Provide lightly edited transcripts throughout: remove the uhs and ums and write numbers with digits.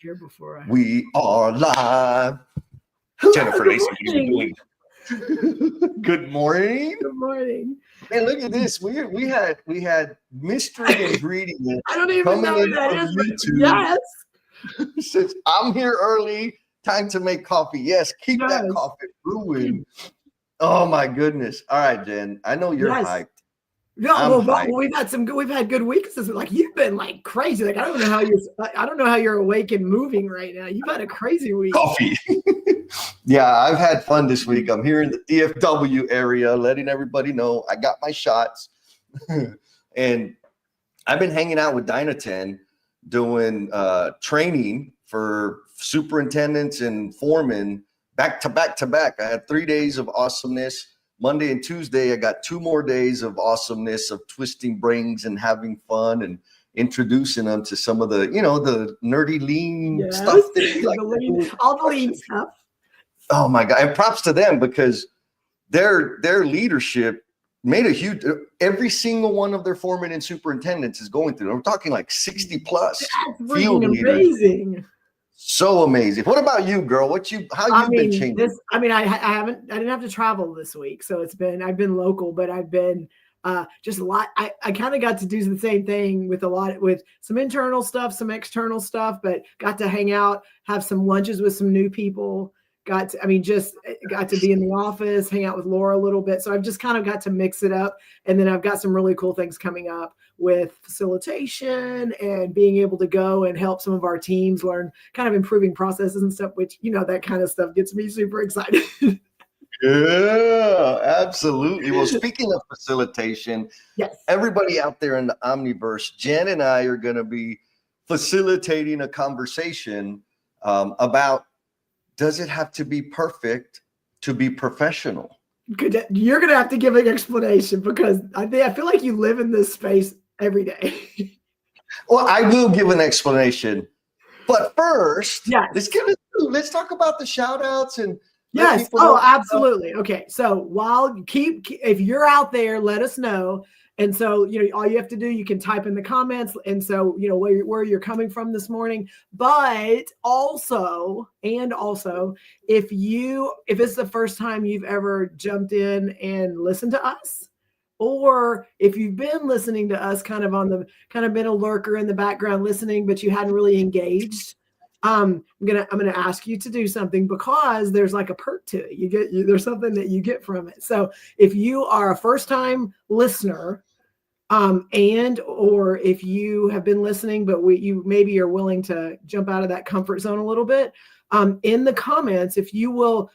here before. We are live. Hello, Jennifer good Lacey, what are you doing? Good morning. Good morning. Man, look at this. We had mystery ingredient. I don't even know what that is. YouTube. Yes. Says, I'm here early. Time to make coffee. Yes, keep that Yes. coffee brewing. Oh my goodness. All right, Jen. I know you're hyped. No, well, we've had good weeks. Like you've been like crazy. Like I don't know how you're awake and moving right now. You've had a crazy week. Coffee. Yeah, I've had fun this week. I'm here in the DFW area, letting everybody know I got my shots. And I've been hanging out with Dynaten doing training for superintendents and foremen back to back to back. I had 3 days of awesomeness. Monday and Tuesday, I got 2 more days of awesomeness, of twisting brains and having fun and introducing them to some of the, the nerdy lean stuff. All the lean stuff. Oh my God. And props to them because their leadership made a huge, every single one of their foremen and superintendents is going through. We're talking like 60 plus field leaders. Amazing. So amazing. What about you, girl? How you been changing? I didn't have to travel this week. So I've been local, but I've been just a lot. I kind of got to do the same thing with some internal stuff, some external stuff, but got to hang out, have some lunches with some new people. Got to be in the office, hang out with Laura a little bit. So I've just kind of got to mix it up. And then I've got some really cool things coming up with facilitation and being able to go and help some of our teams learn kind of improving processes and stuff, which, that kind of stuff gets me super excited. Yeah, absolutely. Well, speaking of facilitation, yes, everybody out there in the Omniverse, Jen and I are going to be facilitating a conversation about, does it have to be perfect to be professional? You're going to have to give an explanation because I feel like you live in this space every day. Well, I will give an explanation. But first, yes, let's talk about the shout outs and yes. Oh, absolutely. Okay. So if you're out there, let us know. And so, all you have to do, you can type in the comments. And so, where you're coming from this morning, but also, if it's the first time you've ever jumped in and listened to us, or if you've been listening to us kind of been a lurker in the background listening, but you hadn't really engaged, I'm gonna ask you to do something because there's like a perk to it. There's something that you get from it. So if you are a first time listener, or if you have been listening, but you maybe are willing to jump out of that comfort zone a little bit, in the comments, if you will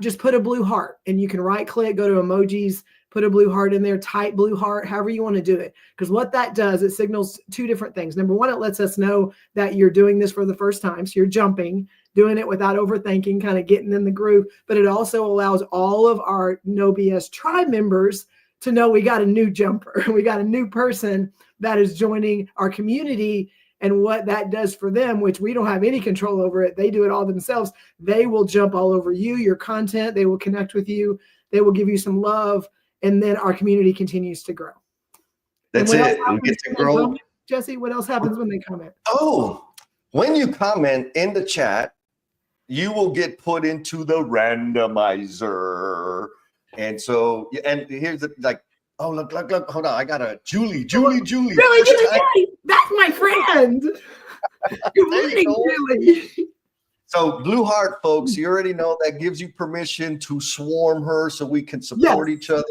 just put a blue heart, and you can right click, go to emojis, put a blue heart in there, type blue heart, however you want to do it. Because what that does, it signals 2 different things. Number one, it lets us know that you're doing this for the first time. So you're doing it without overthinking, kind of getting in the groove. But it also allows all of our No BS tribe members to know we got a new jumper. We got a new person that is joining our community. And what that does for them, which we don't have any control over it, they do it all themselves. They will jump all over you, your content. They will connect with you. They will give you some love. And then our community continues to grow. That's it. We get to grow. Jesse, what else happens when they comment? Oh, when you comment in the chat, you will get put into the randomizer. And so, and here's oh, look, hold on. I got a Julie. Julie, that's my friend. Good morning, Julie. So blue heart, folks, you already know that gives you permission to swarm her so we can support each other.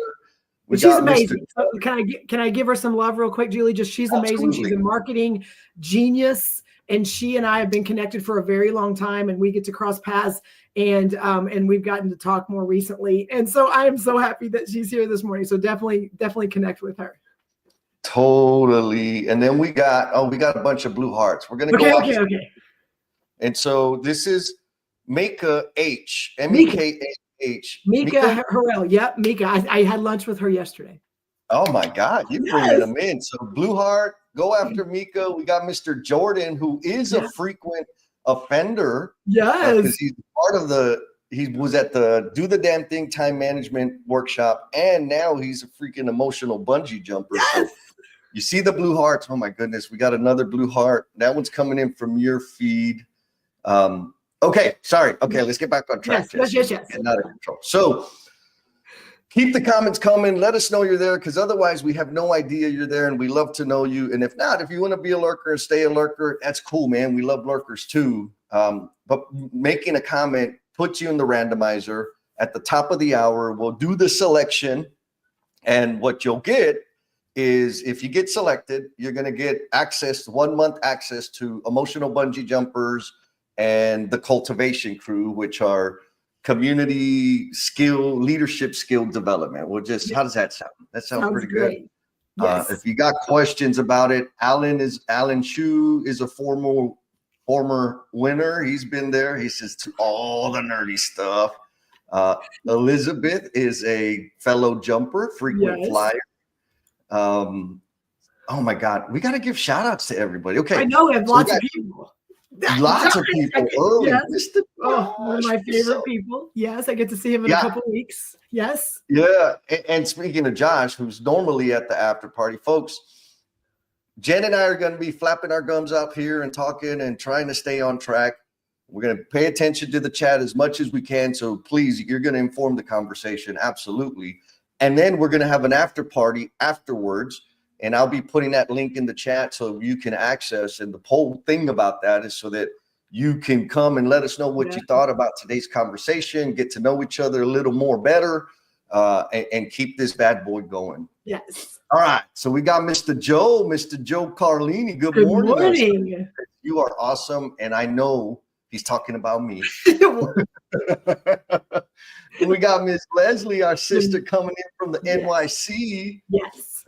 She's amazing. So can I give her some love real quick, Julie? She's amazing. Absolutely. She's a marketing genius. And she and I have been connected for a very long time, and we get to cross paths, and we've gotten to talk more recently. And so I am so happy that she's here this morning. So definitely connect with her. Totally. And then we got a bunch of blue hearts. We're gonna go. Okay. And so this is Mika H. M-E-K-A-H. Mika Harrell. Yep, Mika. I had lunch with her yesterday. Oh my God, you're bringing them in. So blue heart, go after Mika. We got Mr. Jordan, who is a frequent offender. Yes. Because he's part of he was at the Do the Damn Thing time management workshop, and now he's a freaking emotional bungee jumper. Yes. So you see the blue hearts. Oh my goodness, we got another blue heart. That one's coming in from your feed. Okay, sorry. Okay, let's get back on track. Yes. Getting out of control. So keep the comments coming. Let us know you're there, because otherwise we have no idea you're there, and we love to know you. And if not, if you want to be a lurker and stay a lurker, that's cool, man. We love lurkers too. But making a comment puts you in the randomizer. At the top of the hour, we'll do the selection. And what you'll get is, if you get selected, you're going to get access, 1 month access to Emotional Bungee Jumpers and the Cultivation Crew, which are community skill, leadership skill development. We'll just, how does that sound? That sounds pretty great. good. Yes. If you got questions about it, Alan Shu is a former winner. He's been there. He says to all the nerdy stuff. Elizabeth is a fellow jumper, frequent flyer. Oh my God, we got to give shout outs to everybody. Okay. I know we have lots of people. Lots of people. Oh, yes. One of my favorite people. Yes, I get to see him in a couple weeks. Yes. Yeah. And speaking of Josh, who's normally at the after party, folks, Jen and I are going to be flapping our gums up here and talking and trying to stay on track. We're going to pay attention to the chat as much as we can. So please, you're going to inform the conversation. Absolutely. And then we're going to have an after party afterwards. And I'll be putting that link in the chat so you can access. And the whole thing about that is so that you can come and let us know what you thought about today's conversation, get to know each other a little more better, and keep this bad boy going. Yes. All right. So we got Mr. Joe Carlini. Good morning. You are awesome. And I know he's talking about me. We got Miss Leslie, our sister, coming in from the NYC. Yes.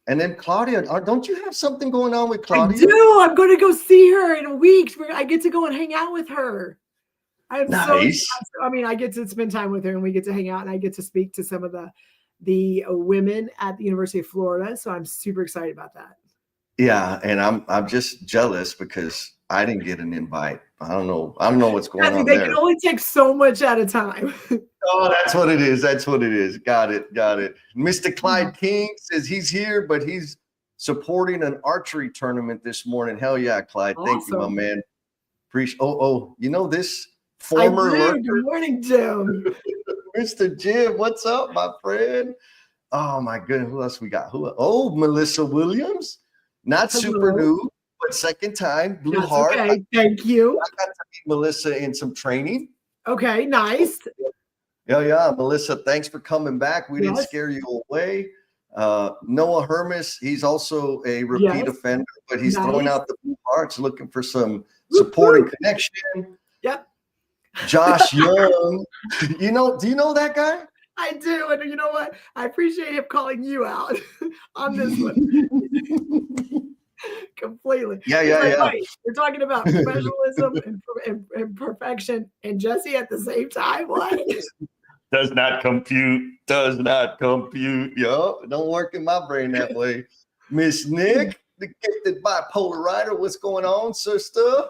And then Claudia, don't you have something going on with Claudia? I do. I'm going to go see her in a week. I get to go and hang out with her. I'm nice. I get to spend time with her, and we get to hang out, and I get to speak to some of the women at the University of Florida. So I'm super excited about that. Yeah, and I'm just jealous because I didn't get an invite. I don't know what's going on they there. can only take so much at a time. Oh, that's what it is. Got it. Mr. Clyde King says he's here, but he's supporting an archery tournament this morning. Hell yeah, Clyde. Awesome. Thank you, my man. Appreciate. This former lurker. Good morning, Jim. Mr. Jim, what's up, my friend? Oh my goodness, who else we got? Melissa Williams. Not super new, but second time, blue heart. Okay, thank you. I got to meet Melissa in some training. Okay, nice. Yeah, Melissa, thanks for coming back. We didn't scare you away. Noah Hermes, he's also a repeat offender, but he's throwing out the blue hearts, looking for some support and connection. Yep. Josh Young, do you know that guy? I do, and you know what? I appreciate him calling you out on this one. Completely. Yeah. Wait, we're talking about professionalism and perfection, and Jesse at the same time. What? Does not compute. Yo, don't work in my brain that way. Miss Nick, the gifted bipolar writer. What's going on, sister?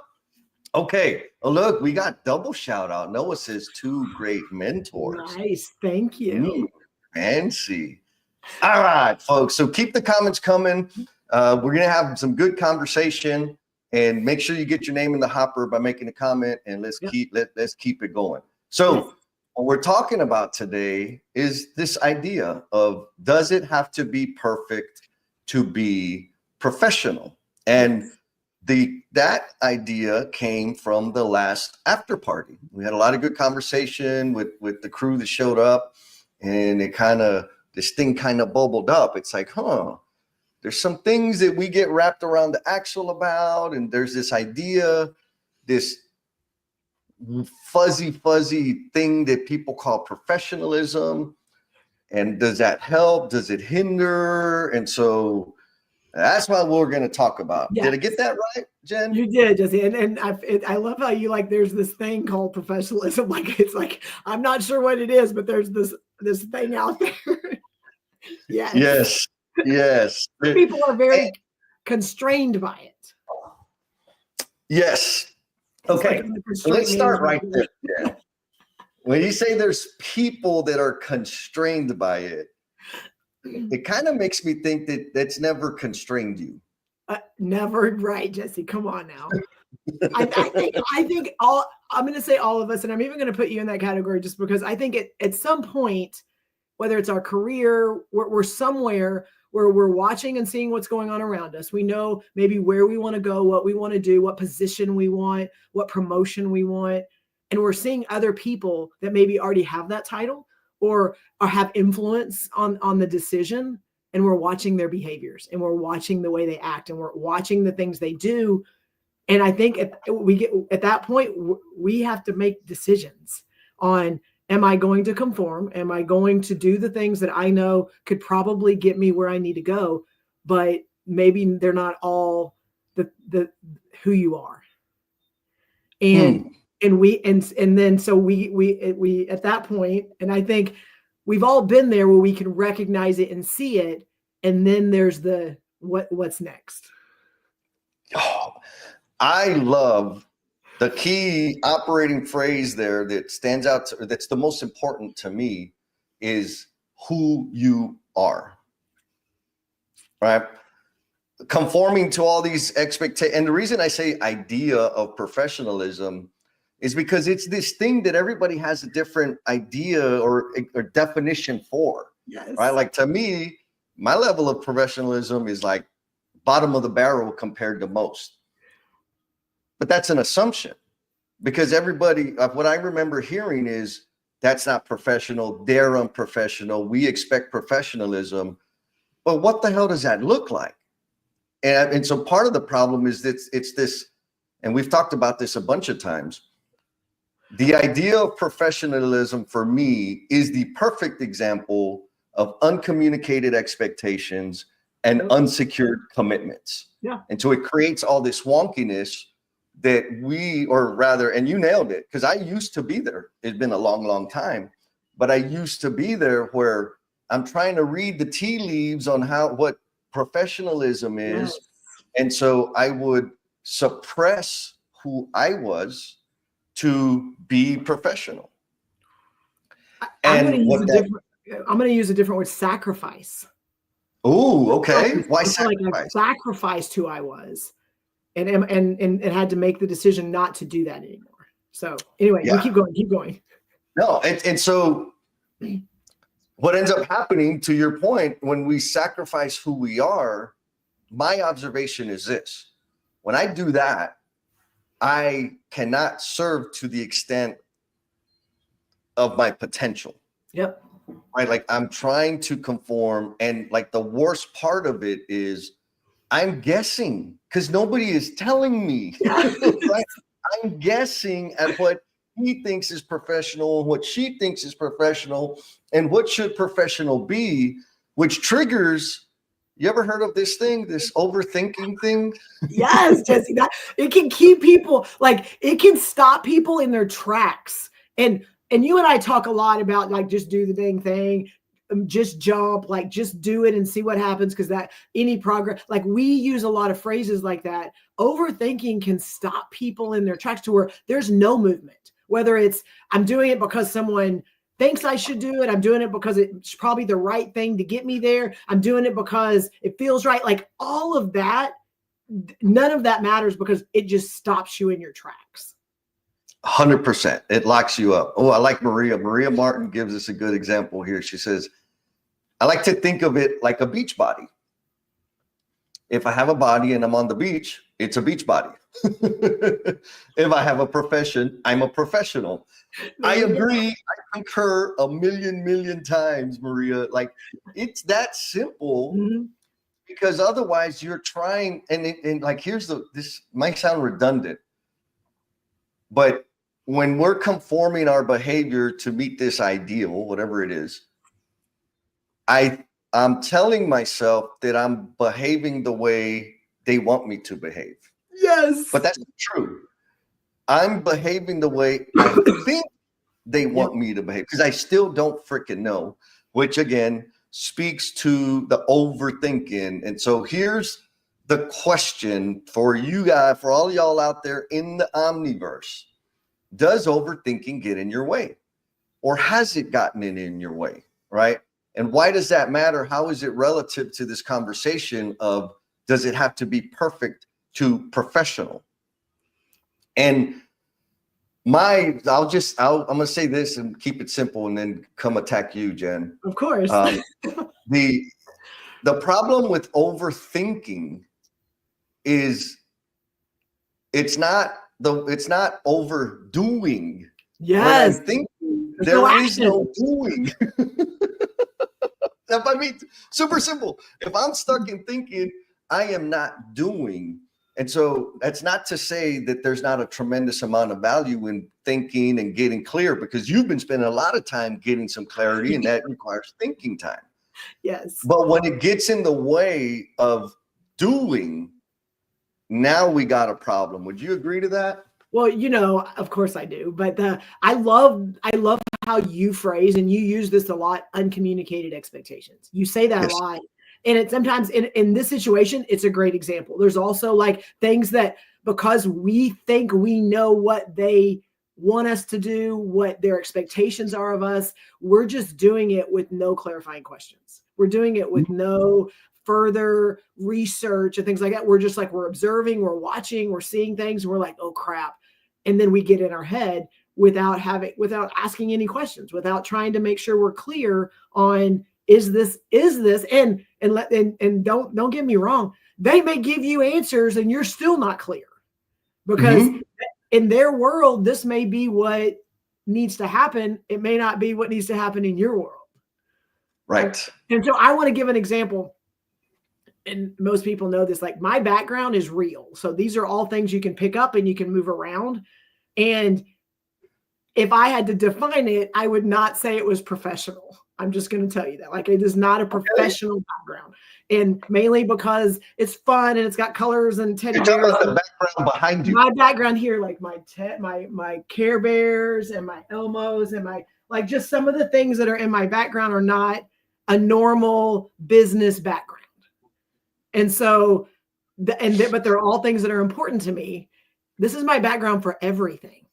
Okay. Oh, look, we got double shout out. Noah says 2 great mentors. Nice. Thank you. Fancy. All right, folks. So keep the comments coming. We're going to have some good conversation, and make sure you get your name in the hopper by making a comment, and let's keep it going. So what we're talking about today is this idea of, does it have to be perfect to be professional? And that idea came from the last after party. We had a lot of good conversation with the crew that showed up, and this thing kind of bubbled up. It's like, there's some things that we get wrapped around the axle about, and there's this idea, this fuzzy thing that people call professionalism. And does that help? Does it hinder? And so that's what we're going to talk about. Yes. Did I get that right, Jen? You did, Jesse. And I love how you there's this thing called professionalism. It's like, I'm not sure what it is, but there's this thing out there. Yes. People are very constrained by it. Yes. Okay. So let's start right there. Yeah. When you say there's people that are constrained by it, it kind of makes me think that that's never constrained you. Never, right, Jesse? Come on now. I think I'm going to say all of us, and I'm even going to put you in that category just because I think at some point, whether it's our career, we're somewhere where we're watching and seeing what's going on around us. We know maybe where we want to go, what we want to do, what position we want, what promotion we want. And we're seeing other people that maybe already have that title or have influence on the decision. And we're watching their behaviors and we're watching the way they act and we're watching the things they do. And I think we get at that point, we have to make decisions on, am I going to conform? Am I going to do the things that I know could probably get me where I need to go, but maybe they're not all the who you are. And then so we at that point, and I think we've all been there where we can recognize it and see it, and then there's the what's next. Oh, I love the key operating phrase there that stands out, that's the most important to me, is who you are, right? Conforming to all these expectations. And the reason I say idea of professionalism is because it's this thing that everybody has a different idea or definition for, yes. Right? Like to me, my level of professionalism is like bottom of the barrel compared to most. But that's an assumption because everybody, what I remember hearing is that's not professional. They're unprofessional. We expect professionalism. But what the hell does that look like? And so part of the problem is that it's this, and we've talked about this a bunch of times. The idea of professionalism for me is the perfect example of uncommunicated expectations and unsecured commitments. Yeah. And so it creates all this wonkiness that or rather, and you nailed it, because I used to be there. It's been a long, long time, but I used to be there where I'm trying to read the tea leaves on what professionalism is. Yes. And so I would suppress who I was to be professional. I'm going to use a different word, sacrifice. Oh, okay. Why sacrifice? Like I sacrificed who I was. And had to make the decision not to do that anymore. So anyway, we keep going. No, and so what ends up happening, to your point, when we sacrifice who we are, my observation is this: when I do that, I cannot serve to the extent of my potential. Yep. Right, like I'm trying to conform, and like the worst part of it is I'm guessing because nobody is telling me. Right? I'm guessing at what he thinks is professional, what she thinks is professional, and what should professional be, which triggers. You ever heard of this thing, this overthinking thing? Yes, Jesse. That it can keep people, like it can stop people in their tracks. And you and I talk a lot about like just do the dang thing. Just jump, like just do it and see what happens, because that any progress, like we use a lot of phrases like that. Overthinking can stop people in their tracks to where there's no movement, whether it's I'm doing it because someone thinks I should do it, I'm doing it because it's probably the right thing to get me there, I'm doing it because it feels right, like all of that, none of that matters because it just stops you in your tracks. 100%. It locks you up. Oh, I like Maria. Maria Martin gives us a good example here. She says, I like to think of it like a beach body. If I have a body and I'm on the beach, it's a beach body. If I have a profession, I'm a professional. I agree. I concur a million times, Maria. Like it's that simple. Mm-hmm. Because otherwise you're trying, and like this might sound redundant, but when we're conforming our behavior to meet this ideal, whatever it is, I'm telling myself that I'm behaving the way they want me to behave. Yes. But that's not true. I'm behaving the way I think they want me to behave because I still don't freaking know, which again speaks to the overthinking. And so here's the question for you guys, for all y'all out there in the omniverse. Does overthinking get in your way, or has it gotten in your way, right? And why does that matter? How is it relative to this conversation of does it have to be perfect to professional? And I'm gonna say this and keep it simple, and then come attack you, Jen. Of course. The problem with overthinking is it's not overdoing. Yes. When I'm thinking, There's there no is no action. doing. I mean, super simple. If I'm stuck in thinking, I am not doing. And so that's not to say that there's not a tremendous amount of value in thinking and getting clear, because you've been spending a lot of time getting some clarity, and that requires thinking time. Yes. But when it gets in the way of doing, now we got a problem. Would you agree to that? Well, of course I do, but I love how you phrase, and you use this a lot, uncommunicated expectations. You say that Yes. a lot. And it sometimes in this situation, it's a great example. There's also like things that, because we think we know what they want us to do, what their expectations are of us, we're just doing it with no clarifying questions. We're doing it with no further research and things like that. We're just like, we're observing, we're watching, we're seeing things, and we're like, oh crap. And then we get in our head without asking any questions, without trying to make sure we're clear on, is this, and don't get me wrong. They may give you answers and you're still not clear, because in their world, this may be what needs to happen. It may not be what needs to happen in your world. Right. And so I want to give an example. And most people know this, like my background is real. So these are all things you can pick up and you can move around. And if I had to define it, I would not say it was professional. I'm just going to tell you that. Like, it is not a professional background. And mainly because it's fun and it's got colors and teddy bears. You're talking about the background behind you. My background here, like my Care Bears and my Elmos and like just some of the things that are in my background are not a normal business background. And so, but they're all things that are important to me. This is my background for everything.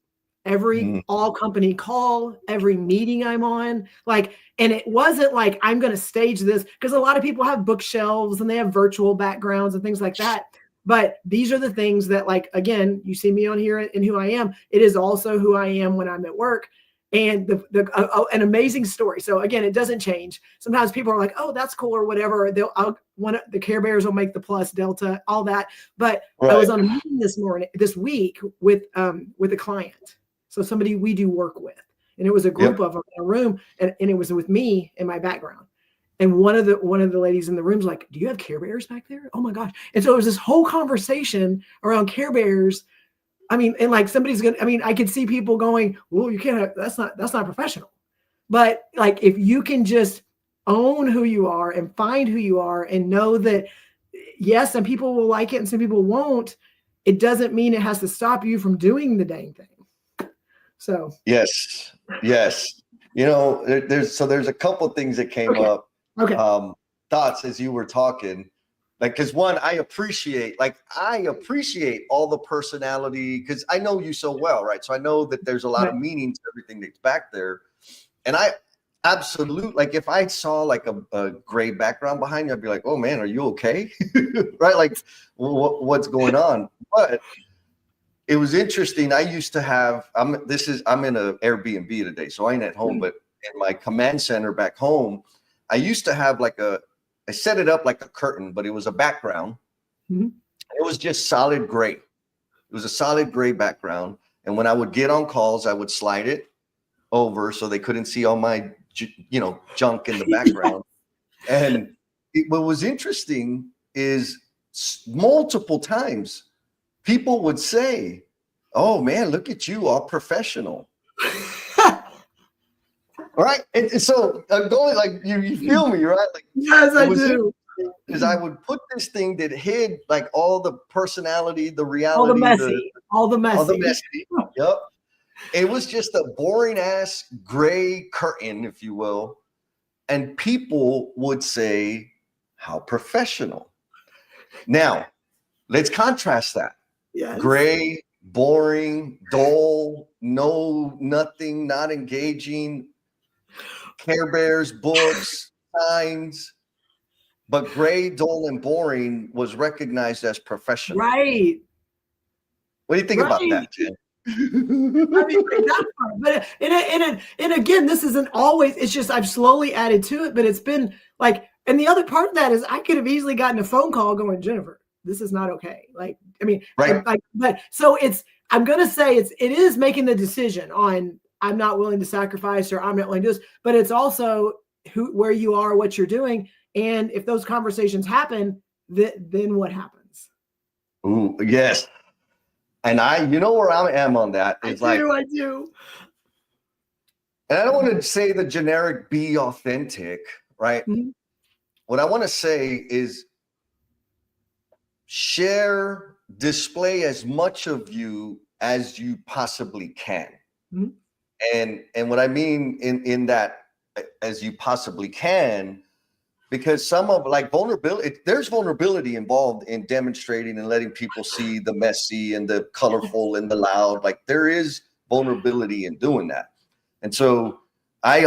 All company call, every meeting I'm on, like, and it wasn't like I'm going to stage this, because a lot of people have bookshelves and they have virtual backgrounds and things like that. But these are the things that, like, again, you see me on here and who I am. It is also who I am when I'm at work. And an amazing story. So again, it doesn't change. Sometimes people are like, "Oh, that's cool," or whatever. The Care Bears will make the plus Delta, all that. But right. I was on a meeting this week with a client. So somebody we do work with, and it was a group of them in a room, and it was with me and my background. And one of the ladies in the room's like, "Do you have Care Bears back there? Oh my gosh!" And so it was this whole conversation around Care Bears. I mean, and like I could see people going, "Well, you can't, that's not professional." But like, if you can just own who you are and find who you are and know that, yes, some people will like it and some people won't, it doesn't mean it has to stop you from doing the dang thing. So. Yes. There's a couple things that came up. Okay. Thoughts as you were talking. Like, because one, I appreciate all the personality, because I know you so well, right? So I know that there's a lot of meaning to everything that's back there. And I absolutely, like, if I saw like a gray background behind you, I'd be like, "Oh man, are you okay?" Right? Like, what's going on? But it was interesting. I used to have, I'm in an Airbnb today, so I ain't at home, but in my command center back home, I used to have I set it up like a curtain, but it was a background. Mm-hmm. It was just solid gray. It was a solid gray background. And when I would get on calls, I would slide it over so they couldn't see all my, junk in the background. And what was interesting is multiple times people would say, "Oh man, look at you, all professional." Right. And so I'm going, like, you feel me, right? Like, yes, I do. Because I would put this thing that hid like all the personality, the reality, all the messy. Yep. It was just a boring ass gray curtain, if you will. And people would say, "How professional." Now, let's contrast that. Yes. Gray, boring, dull, nothing, not engaging. Care Bears, books, signs, but gray, dull, and boring was recognized as professional. Right. What do you think about Right. that, Jen? I mean, like that part. But and again, this isn't always. It's just I've slowly added to it, but it's been like. And the other part of that is I could have easily gotten a phone call going, Jennifer, this is not okay. Like, I mean, Right. but so it's. I'm gonna say it is making the decision on I'm not willing to sacrifice or I'm not willing to do this, but it's also where you are, what you're doing, and if those conversations happen, then what happens? Ooh, yes. And you know where I am on that. It's I do. And I don't want to say the generic be authentic, right? Mm-hmm. What I want to say is share, display as much of you as you possibly can. Mm-hmm. And what I mean in that, as you possibly can, because some of like vulnerability, there's vulnerability involved in demonstrating and letting people see the messy and the colorful and the loud. Like there is vulnerability in doing that. And so I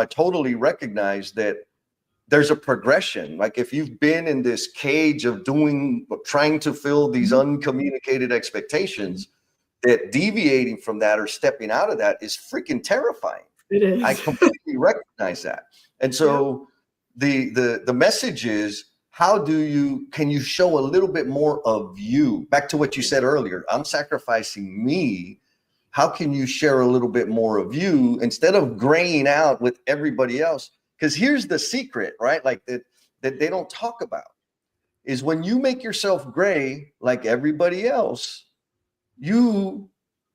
totally recognize that there's a progression. Like if you've been in this cage of trying to fill these uncommunicated expectations, that deviating from that or stepping out of that is freaking terrifying. It is. I completely recognize that. And so the message is, can you show a little bit more of you? Back to what you said earlier, I'm sacrificing me. How can you share a little bit more of you instead of graying out with everybody else? Because here's the secret, right? Like that they don't talk about is when you make yourself gray like everybody else, you're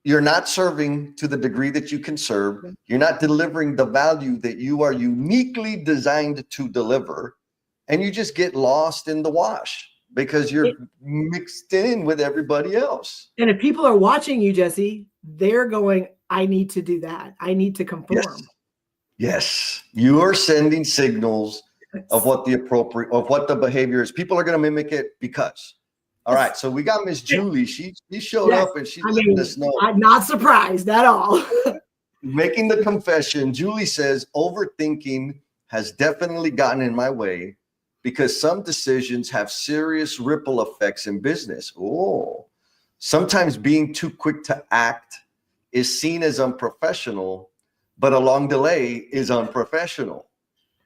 not serving to the degree that you can serve. You're not delivering the value that you are uniquely designed to deliver. And you just get lost in the wash because you're mixed in with everybody else. And if people are watching you, Jesse, they're going, I need to do that. I need to conform. Yes. You are sending signals of what the behavior is. People are going to mimic it because. All right, so we got Miss Julie. She showed up and she let us know. I'm not surprised at all. Making the confession, Julie says, overthinking has definitely gotten in my way because some decisions have serious ripple effects in business. Oh, sometimes being too quick to act is seen as unprofessional, but a long delay is unprofessional.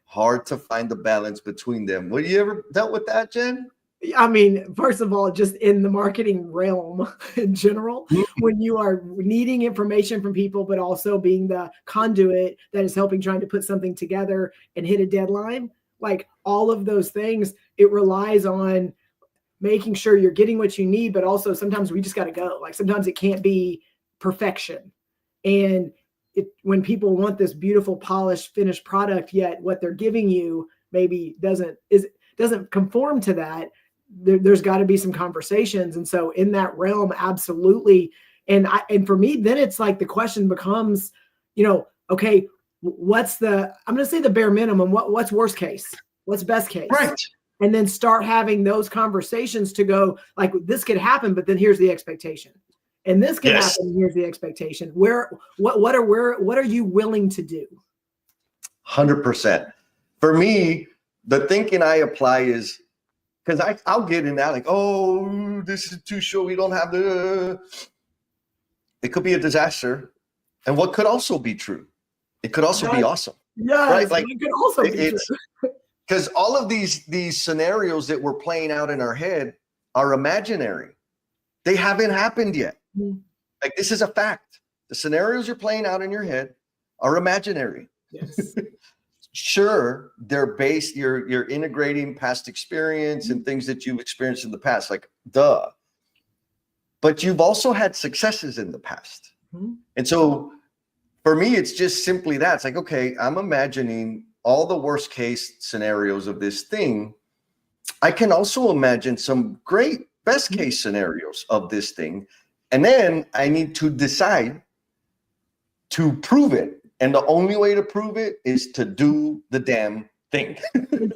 Hard to find the balance between them. Have you ever dealt with that, Jen? I mean, first of all, just in the marketing realm in general, when you are needing information from people, but also being the conduit that is helping trying to put something together and hit a deadline, like all of those things, it relies on making sure you're getting what you need, but also sometimes we just got to go. Like sometimes it can't be perfection. And when people want this beautiful, polished, finished product, yet what they're giving you maybe doesn't conform to that. There's got to be some conversations. And so in that realm, absolutely. And for me, then it's like the question becomes, okay, I'm going to say the bare minimum. What's worst case? What's best case? Right. And then start having those conversations to go like, this could happen, but then here's the expectation. And this can happen. Here's the expectation. What are you willing to do? 100%. For me, the thinking I apply is, because I'll get in that like, oh, this is too short. We don't have it could be a disaster. And what could also be true? It could also be awesome. Yes, right? Like it could also be true. Because all of these scenarios that we're playing out in our head are imaginary. They haven't happened yet. Mm-hmm. Like this is a fact. The scenarios you're playing out in your head are imaginary. Yes. Sure, they're based, you're integrating past experience and things that you've experienced in the past, like duh. But you've also had successes in the past. Mm-hmm. And so for me, it's just simply that. It's like, okay, I'm imagining all the worst case scenarios of this thing. I can also imagine some great best case scenarios of this thing. And then I need to decide to prove it. And the only way to prove it is to do the damn thing.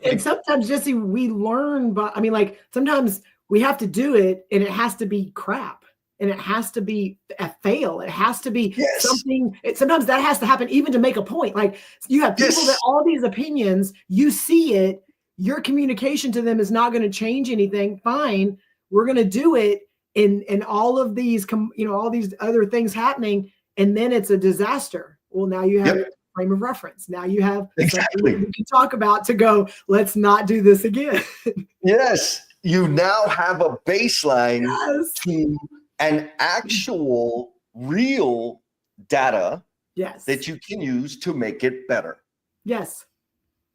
And sometimes, Jesse, we learn, but I mean, like sometimes we have to do it and it has to be crap and it has to be a fail. It has to be something. Sometimes that has to happen even to make a point. Like you have people that all these opinions, you see it, your communication to them is not going to change anything. Fine. We're going to do it. and all of these, all these other things happening, and then it's a disaster. Well, now you have a frame of reference. Now you have something we can talk about to go, let's not do this again. Yes. You now have a baseline to an actual real data that you can use to make it better. Yes.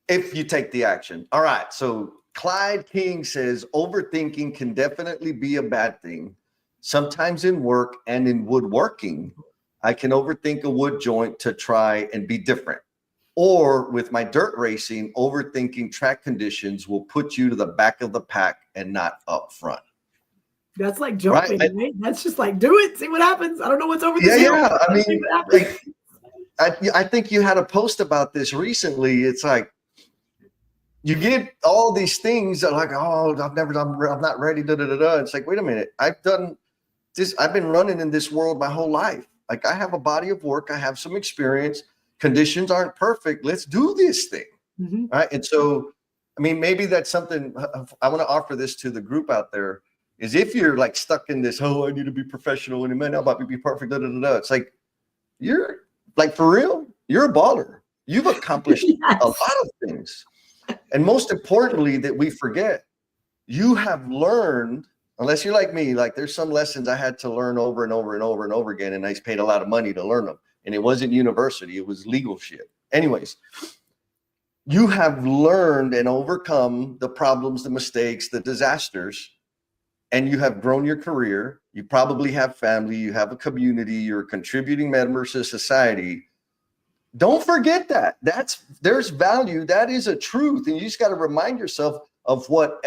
If you take the action. All right. So Clyde King says, overthinking can definitely be a bad thing. Sometimes in work and in woodworking, I can overthink a wood joint to try and be different. Or with my dirt racing, overthinking track conditions will put you to the back of the pack and not up front. That's like jumping, right? That's just like, do it, see what happens. I don't know what's over the hill. Yeah. I mean, I think you had a post about this recently. It's like, you get all these things that are like, oh, I'm not ready. It's like, wait a minute. I've done this. I've been running in this world my whole life. Like, I have a body of work. I have some experience. Conditions aren't perfect. Let's do this thing. Mm-hmm. Right. And so, I mean, maybe that's something I want to offer this to the group out there is if you're like stuck in this, oh, I need to be professional and it might not be perfect. It's like, you're like, for real, you're a baller. You've accomplished a lot of things. And most importantly, that we forget, you have learned, unless you're like me, like there's some lessons I had to learn over and over and over and over again. And I paid a lot of money to learn them. And it wasn't university, it was legal shit. Anyways, you have learned and overcome the problems, the mistakes, the disasters, and you have grown your career. You probably have family, you have a community, you're a contributing member to society. Don't forget that. There's value. That is a truth. And you just got to remind yourself of what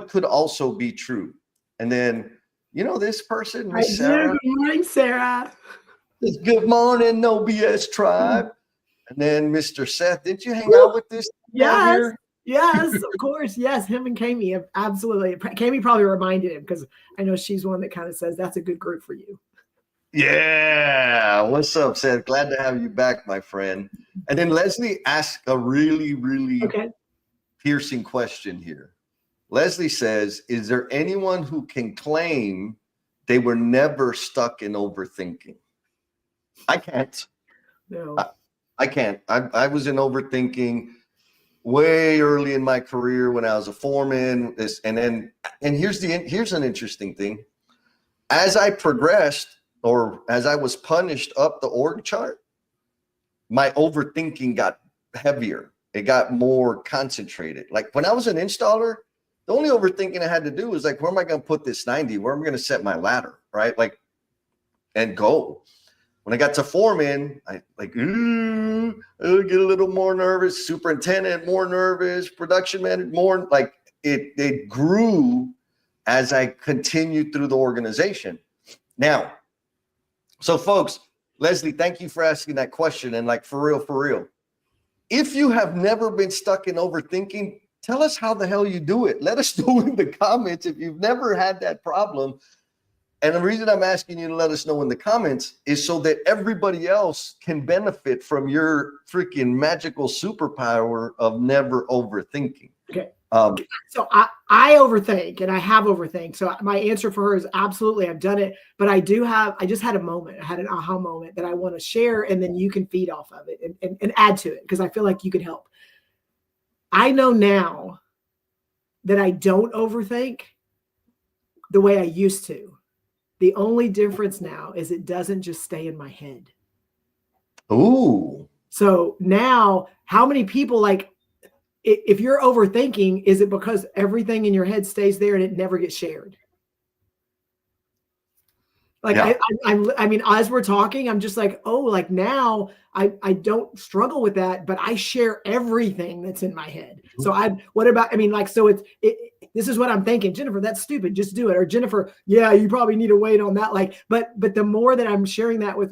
could also be true. And then, this person, Miss Sarah. Good morning, Sarah. Good morning, No BS Tribe. And then Mr. Seth, didn't you hang out with this? Yes. Yes, of course. Yes, him and Kami, absolutely. Kami probably reminded him because I know she's one that kind of says that's a good group for you. Yeah. What's up, Seth? Glad to have you back, my friend. And then Leslie asked a really, really piercing question here. Leslie says, is there anyone who can claim they were never stuck in overthinking? I can't. No. I can't. I was in overthinking way early in my career when I was a foreman. And here's an interesting thing. As I progressed, or as I was punished up the org chart, my overthinking got heavier. It got more concentrated. Like when I was an installer, the only overthinking I had to do was like, where am I going to put this 90? Where am I going to set my ladder? Right? Like, and go. When I got to foreman, I like, get a little more nervous. Superintendent, more nervous. Production manager, more like it grew as I continued through the organization. Now, so folks, Leslie, thank you for asking that question. And like, for real, if you have never been stuck in overthinking, tell us how the hell you do it. Let us know in the comments if you've never had that problem. And the reason I'm asking you to let us know in the comments is so that everybody else can benefit from your freaking magical superpower of never overthinking. Okay. So I overthink and I have overthink. So my answer for her is absolutely, I've done it, but I just had a moment. I had an aha moment that I want to share, and then you can feed off of it and add to it because I feel like you could help. I know now that I don't overthink the way I used to. The only difference now is it doesn't just stay in my head. Ooh. So now, how many people if you're overthinking, is it because everything in your head stays there and it never gets shared? Like, yeah. I mean, as we're talking, I'm just like, oh, like now I don't struggle with that, but I share everything that's in my head. So this is what I'm thinking. Jennifer, that's stupid. Just do it. Or Jennifer, yeah, you probably need to wait on that. Like, but the more that I'm sharing that with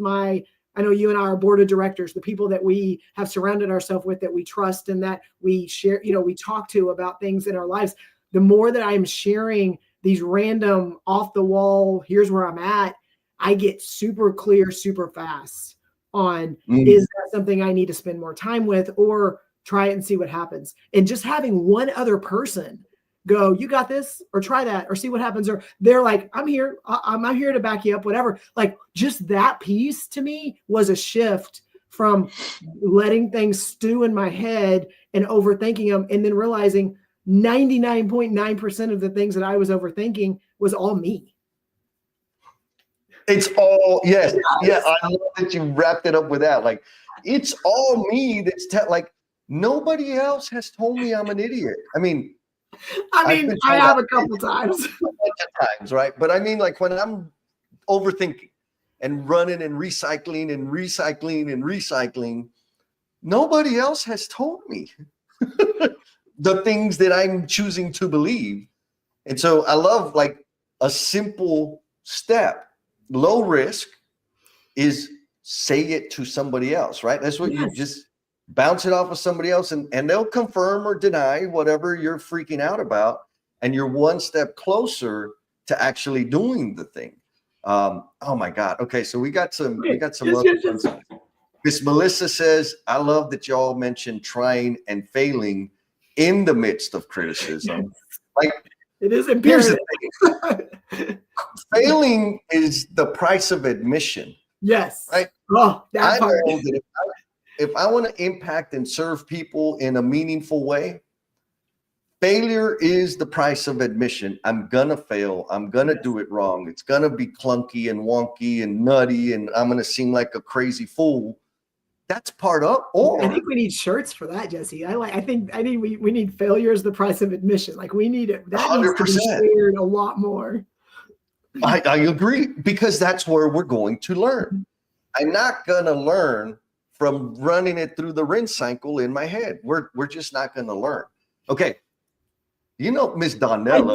I know you and I are board of directors, the people that we have surrounded ourselves with, that we trust and that we share, we talk to about things in our lives, the more that I'm sharing these random off the wall, here's where I'm at, I get super clear, super fast on, is that something I need to spend more time with or try it and see what happens? And just having one other person go, you got this, or try that, or see what happens. Or they're like, I'm here. I'm here to back you up, whatever. Like just that piece to me was a shift from letting things stew in my head and overthinking them, and then realizing 99.9% of the things that I was overthinking was all me. It's all, yes. Yeah, I love that you wrapped it up with that. Like, it's all me that's like, nobody else has told me I'm an idiot. I mean, I have a couple times. A bunch of times, right? But I mean, like when I'm overthinking and running and recycling and recycling and recycling, nobody else has told me the things that I'm choosing to believe. And so I love like a simple step, low risk, is say it to somebody else, right? That's what you just bounce it off of somebody else, and they'll confirm or deny whatever you're freaking out about. And you're one step closer to actually doing the thing. Oh my God. Okay. So we got some other ones. Miss Melissa says, I love that y'all mentioned trying and failing in the midst of criticism. Like, it is imperative. Failing is the price of admission. Yes. Right. Oh, that part. Know that if I want to impact and serve people in a meaningful way, failure is the price of admission. I'm gonna fail. I'm gonna do it wrong. It's gonna be clunky and wonky and nutty, and I'm gonna seem like a crazy fool. That's part of. Or I think we need shirts for that, Jesse. I think we need failure as the price of admission. Like we need it. That 100%. Needs to be shared a lot more. I agree, because that's where we're going to learn. I'm not gonna learn from running it through the rinse cycle in my head. We're just not gonna learn. Okay. You know, Miss Donella.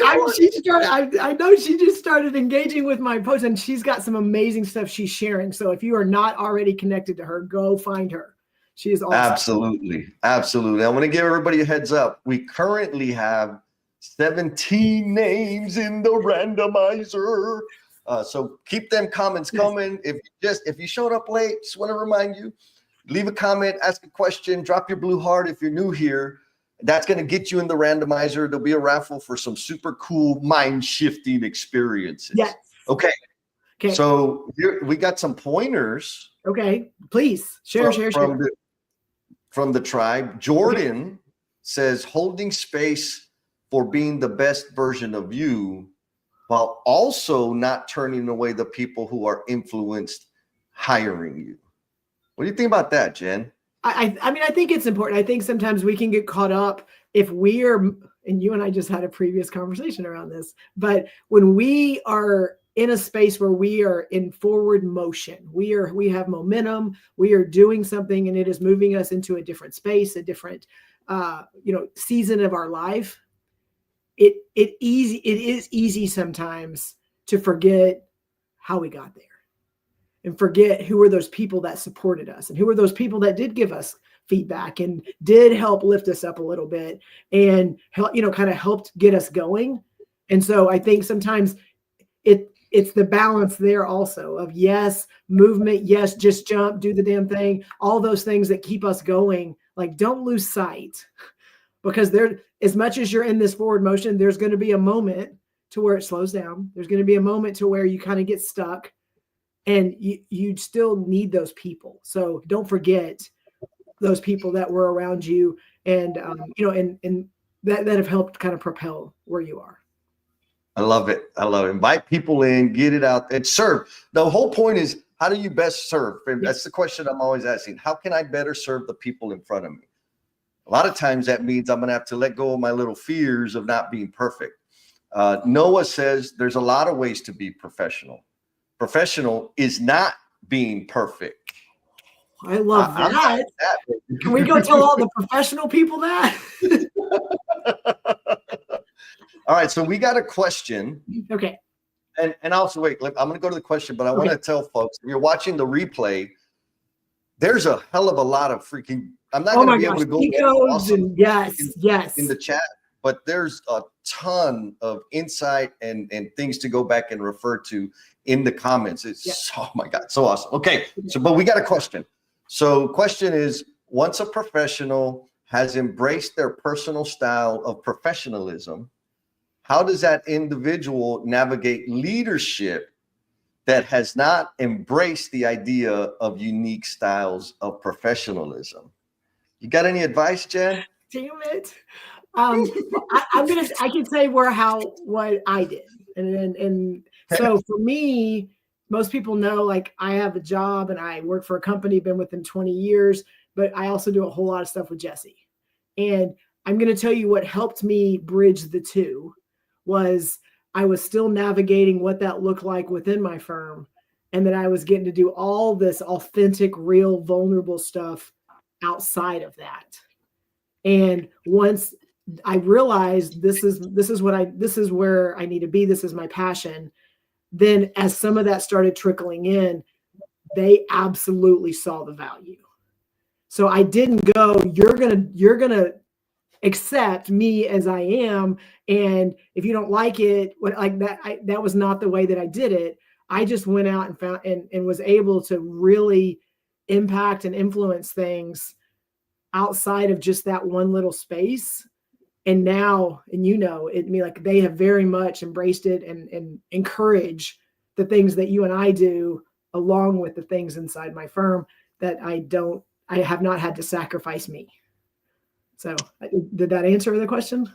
I know she just started engaging with my post, and she's got some amazing stuff she's sharing. So if you are not already connected to her, go find her. She is awesome. Absolutely. Absolutely. I want to give everybody a heads up. We currently have 17 names in the randomizer. So keep them comments coming. If you showed up late, just want to remind you, leave a comment, ask a question, drop your blue heart if you're new here. That's going to get you in the randomizer. There'll be a raffle for some super cool mind-shifting experiences. Yes. Okay. So here we got some pointers. Okay. Please share. From the tribe. Jordan says, holding space for being the best version of you, while also not turning away the people who are influenced hiring you. What do you think about that, Jen? I mean, I think it's important. I think sometimes we can get caught up if we are, and you and I just had a previous conversation around this, but when we are in a space where we are in forward motion, we have momentum, we are doing something, and it is moving us into a different space, a different, season of our life. It is easy sometimes to forget how we got there. And forget who were those people that supported us, and who were those people that did give us feedback and did help lift us up a little bit and help, kind of helped get us going. And so I think sometimes it's the balance there also of yes, movement, yes, just jump, do the damn thing, all those things that keep us going. Like, don't lose sight, because as much as you're in this forward motion, there's going to be a moment to where it slows down. There's going to be a moment to where you kind of get stuck. And you still need those people. So don't forget those people that were around you and, and that have helped kind of propel where you are. I love it. Invite people in, get it out and serve. The whole point is, how do you best serve? And that's the question I'm always asking. How can I better serve the people in front of me? A lot of times that means I'm going to have to let go of my little fears of not being perfect. Noah says there's a lot of ways to be professional. Professional is not being perfect. I love that. Can we go tell all the professional people that? All right. So we got a question. Okay. And also, wait, I'm going to go to the question, but I want to tell folks, if you're watching the replay, there's a hell of a lot of freaking, I'm not going to be able to go awesome yes in the chat, but there's a ton of insight and things to go back and refer to in the comments. It's oh my God, so awesome. Okay, so but we got a question. So question is, once a professional, has embraced their personal style of professionalism, how does that individual navigate leadership that has not embraced the idea of unique styles of professionalism? You got any advice, Jen? Damn it. I can say what I did. And so for me, most people know, like, I have a job and I work for a company, been within 20 years, but I also do a whole lot of stuff with Jesse. And I'm going to tell you what helped me bridge the two was I was still navigating what that looked like within my firm. And then I was getting to do all this authentic, real, vulnerable stuff outside of that. And once I realized this is where I need to be, this is my passion, then as some of that started trickling in, they absolutely saw the value. So I didn't go, you're gonna accept me as I am, and if you don't like it, that was not the way that I did it. I just went out and found and was able to really impact and influence things outside of just that one little space. And now, like, they have very much embraced it and encourage the things that you and I do, along with the things inside my firm that I have not had to sacrifice me. So did that answer the question?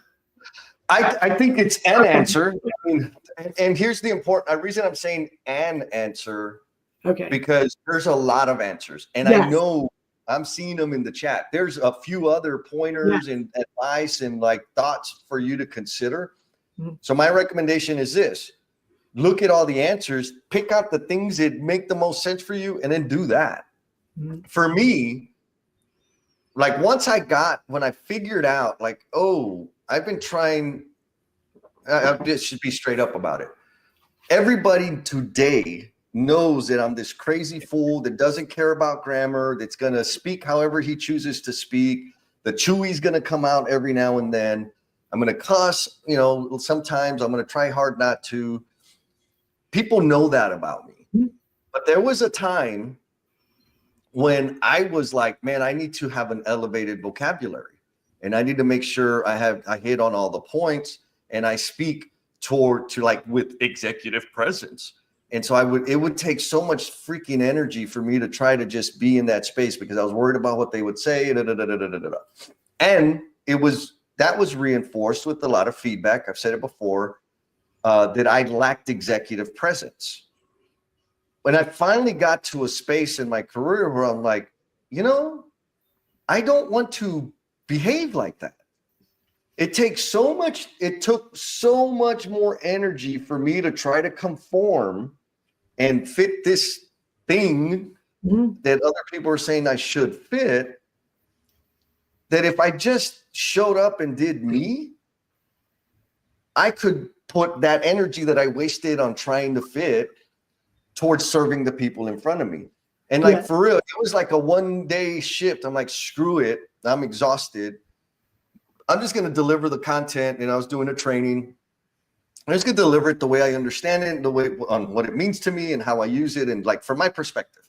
I think it's an answer. I mean, and here's the reason I'm saying an answer. Okay. Because there's a lot of answers, and yes. I know I'm seeing them in the chat. There's a few other pointers and advice and like thoughts for you to consider. Mm-hmm. So my recommendation is this: look at all the answers, pick out the things that make the most sense for you, and then do that. Mm-hmm. For me, like when I figured out, like, oh, I've been trying, I just should be straight up about it. Everybody today knows that I'm this crazy fool that doesn't care about grammar, that's going to speak however he chooses to speak. The chewy's going to come out every now and then. I'm going to cuss, sometimes I'm going to try hard not to. People know that about me. Mm-hmm. But there was a time when I was like, man, I need to have an elevated vocabulary, and I need to make sure I hit on all the points, and I speak to like with executive presence. And so it would take so much freaking energy for me to try to just be in that space because I was worried about what they would say. And that was reinforced with a lot of feedback. I've said it before, that I lacked executive presence. When I finally got to a space in my career where I'm like, I don't want to behave like that. It took so much more energy for me to try to conform and fit this thing that other people are saying I should fit, that if I just showed up and did me, I could put that energy that I wasted on trying to fit towards serving the people in front of me. And for real, it was like a one-day shift. I'm like, screw it. I'm exhausted. I'm just going to deliver the content. And I was doing a training. I'm just going to deliver it the way I understand it, the way on what it means to me and how I use it, and like from my perspective.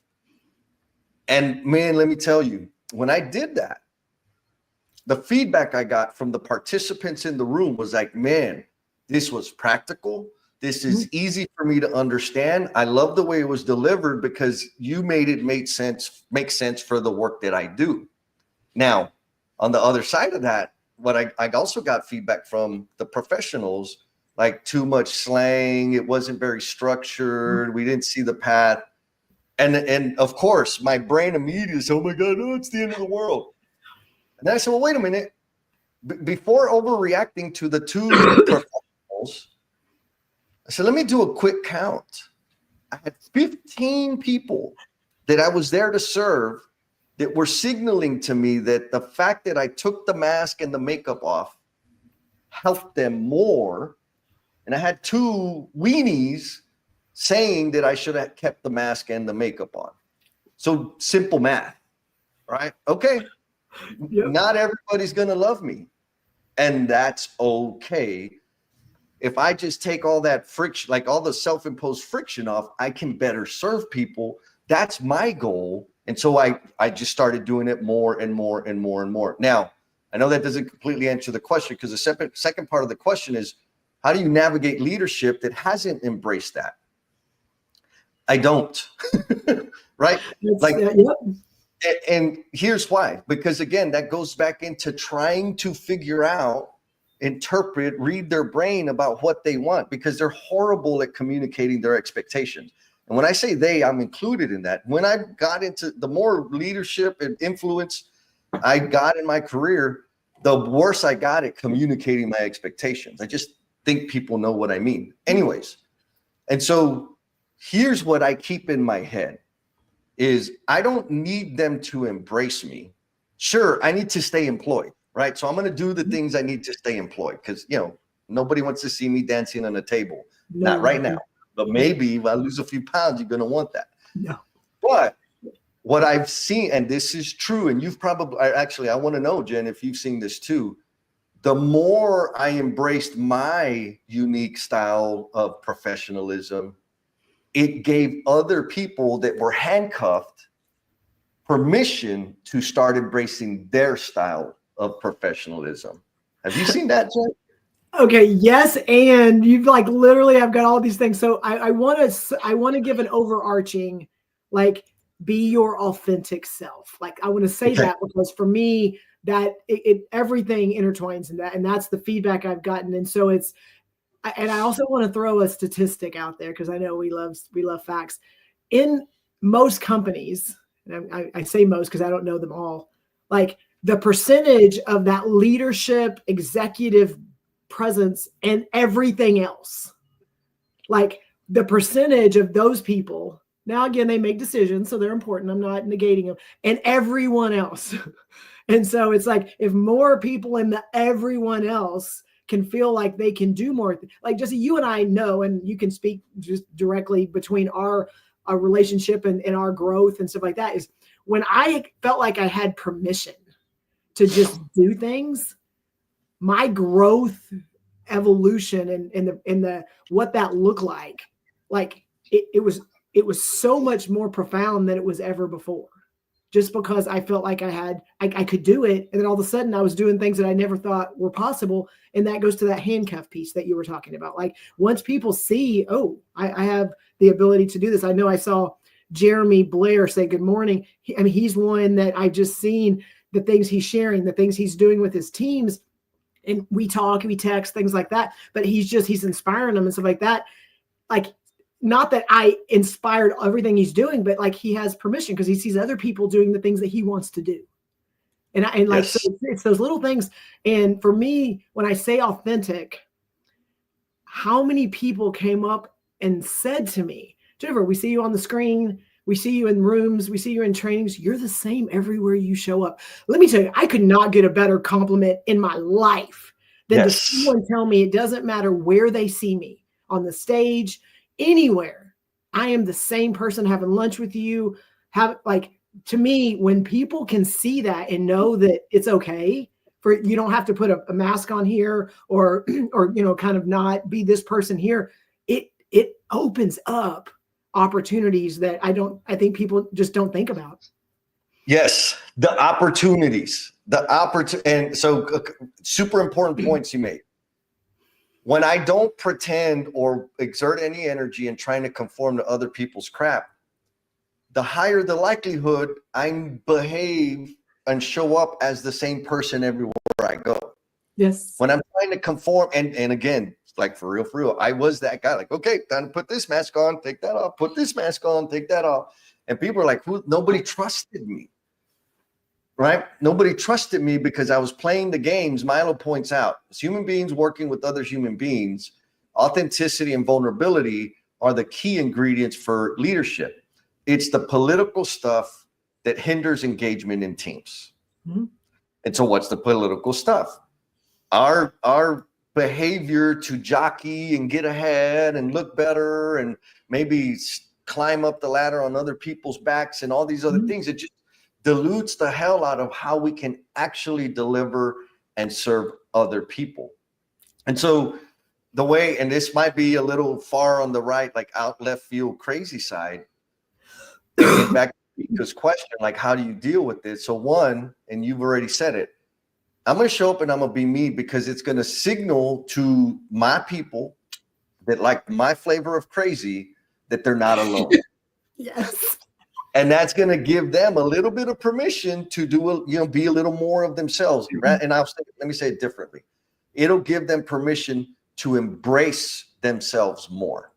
And man, let me tell you, when I did that, the feedback I got from the participants in the room was like, man, this was practical. This is easy for me to understand. I love the way it was delivered because you made it make sense for the work that I do. Now, on the other side of that, what I also got feedback from the professionals, like too much slang. It wasn't very structured. We didn't see the path. And of course, my brain immediately said, oh my God, no, it's the end of the world. And then I said, well, wait a minute. Before overreacting to the two professionals, I said, let me do a quick count. I had 15 people that I was there to serve that were signaling to me that the fact that I took the mask and the makeup off helped them more. And I had 2 weenies saying that I should have kept the mask and the makeup on. So simple math, right? Okay. Yep. Not everybody's going to love me. And that's okay. If I just take all that friction, like all the self-imposed friction off, I can better serve people. That's my goal. And so I just started doing it more and more and more and more. Now, I know that doesn't completely answer the question, because the second part of the question is, how do you navigate leadership that hasn't embraced that? I don't, right? Like, and here's why, because again, that goes back into trying to figure out, interpret, read their brain about what they want, because they're horrible at communicating their expectations. And when I say they, I'm included in that. When I got into the more leadership and influence I got in my career, the worse I got at communicating my expectations. I just think people know what I mean. Anyways, and so here's what I keep in my head is I don't need them to embrace me. Sure, I need to stay employed, right? So I'm going to do the things I need to stay employed, because, you know, nobody wants to see me dancing on a table. No. Not right now. But maybe if I lose a few pounds, you're going to want that. No. But what I've seen, and this is true, and you've probably, actually, I want to know, Jen, if you've seen this too. The more I embraced my unique style of professionalism, it gave other people that were handcuffed permission to start embracing their style of professionalism. Have you seen that, Jen? Okay, yes, and you've like literally, I've got all these things. So I want to give an overarching, like, be your authentic self. Like, I want to say that because for me, that everything intertwines in that, and that's the feedback I've gotten. And so and I also want to throw a statistic out there, because I know we love facts. In most companies, and I say most because I don't know them all, like the percentage of that leadership, executive presence, and everything else, like the percentage of those people, now again, they make decisions, so they're important, I'm not negating them, and everyone else. And so it's like, if more people in the everyone else can feel like they can do more, like Jesse, you and I know, and you can speak just directly between our relationship and our growth and stuff like that, is when I felt like I had permission to just do things, my growth, evolution, and the what that looked like it was so much more profound than it was ever before, just because I felt like I could do it. And then all of a sudden I was doing things that I never thought were possible. And that goes to that handcuff piece that you were talking about. Like, once people see, oh, I have the ability to do this. I know I saw Jeremy Blair say good morning. He's one that I've just seen the things he's sharing, the things he's doing with his teams. And we talk, we text, things like that. But he's inspiring them and stuff like that. Like, not that I inspired everything he's doing, but like, he has permission because he sees other people doing the things that he wants to do. And like, yes. So it's those little things. And for me, when I say authentic, how many people came up and said to me, Jennifer, we see you on the screen, we see you in rooms, we see you in trainings, you're the same everywhere you show up. Let me tell you, I could not get a better compliment in my life than to see someone tell me it doesn't matter where they see me, on the stage, anywhere, I am the same person having lunch with you. To me, when people can see that and know that it's okay, for you don't have to put a mask on here or kind of not be this person here, it opens up opportunities that I think people just don't think about. Yes, the opportunities, and so super important points you made. When I don't pretend or exert any energy in trying to conform to other people's crap, the higher the likelihood I behave and show up as the same person everywhere I go. Yes. When I'm trying to conform, and again, like for real, I was that guy. Like, okay, time to put this mask on, take that off, put this mask on, take that off. And people are like, nobody trusted me. Right? Nobody trusted me because I was playing the games. Milo points out, as human beings working with other human beings, authenticity and vulnerability are the key ingredients for leadership. It's the political stuff that hinders engagement in teams. Mm-hmm. And so what's the political stuff? Our behavior to jockey and get ahead and look better and maybe climb up the ladder on other people's backs and all these other things. It just dilutes the hell out of how we can actually deliver and serve other people. And so the way, and this might be a little far on the right, like out left field crazy side, back to Mika's question, like, how do you deal with this? So one, and you've already said it, I'm going to show up and I'm going to be me, because it's going to signal to my people that like my flavor of crazy that they're not alone. Yes. And that's going to give them a little bit of permission to do, be a little more of themselves. Right? And let me say it differently. It'll give them permission to embrace themselves more.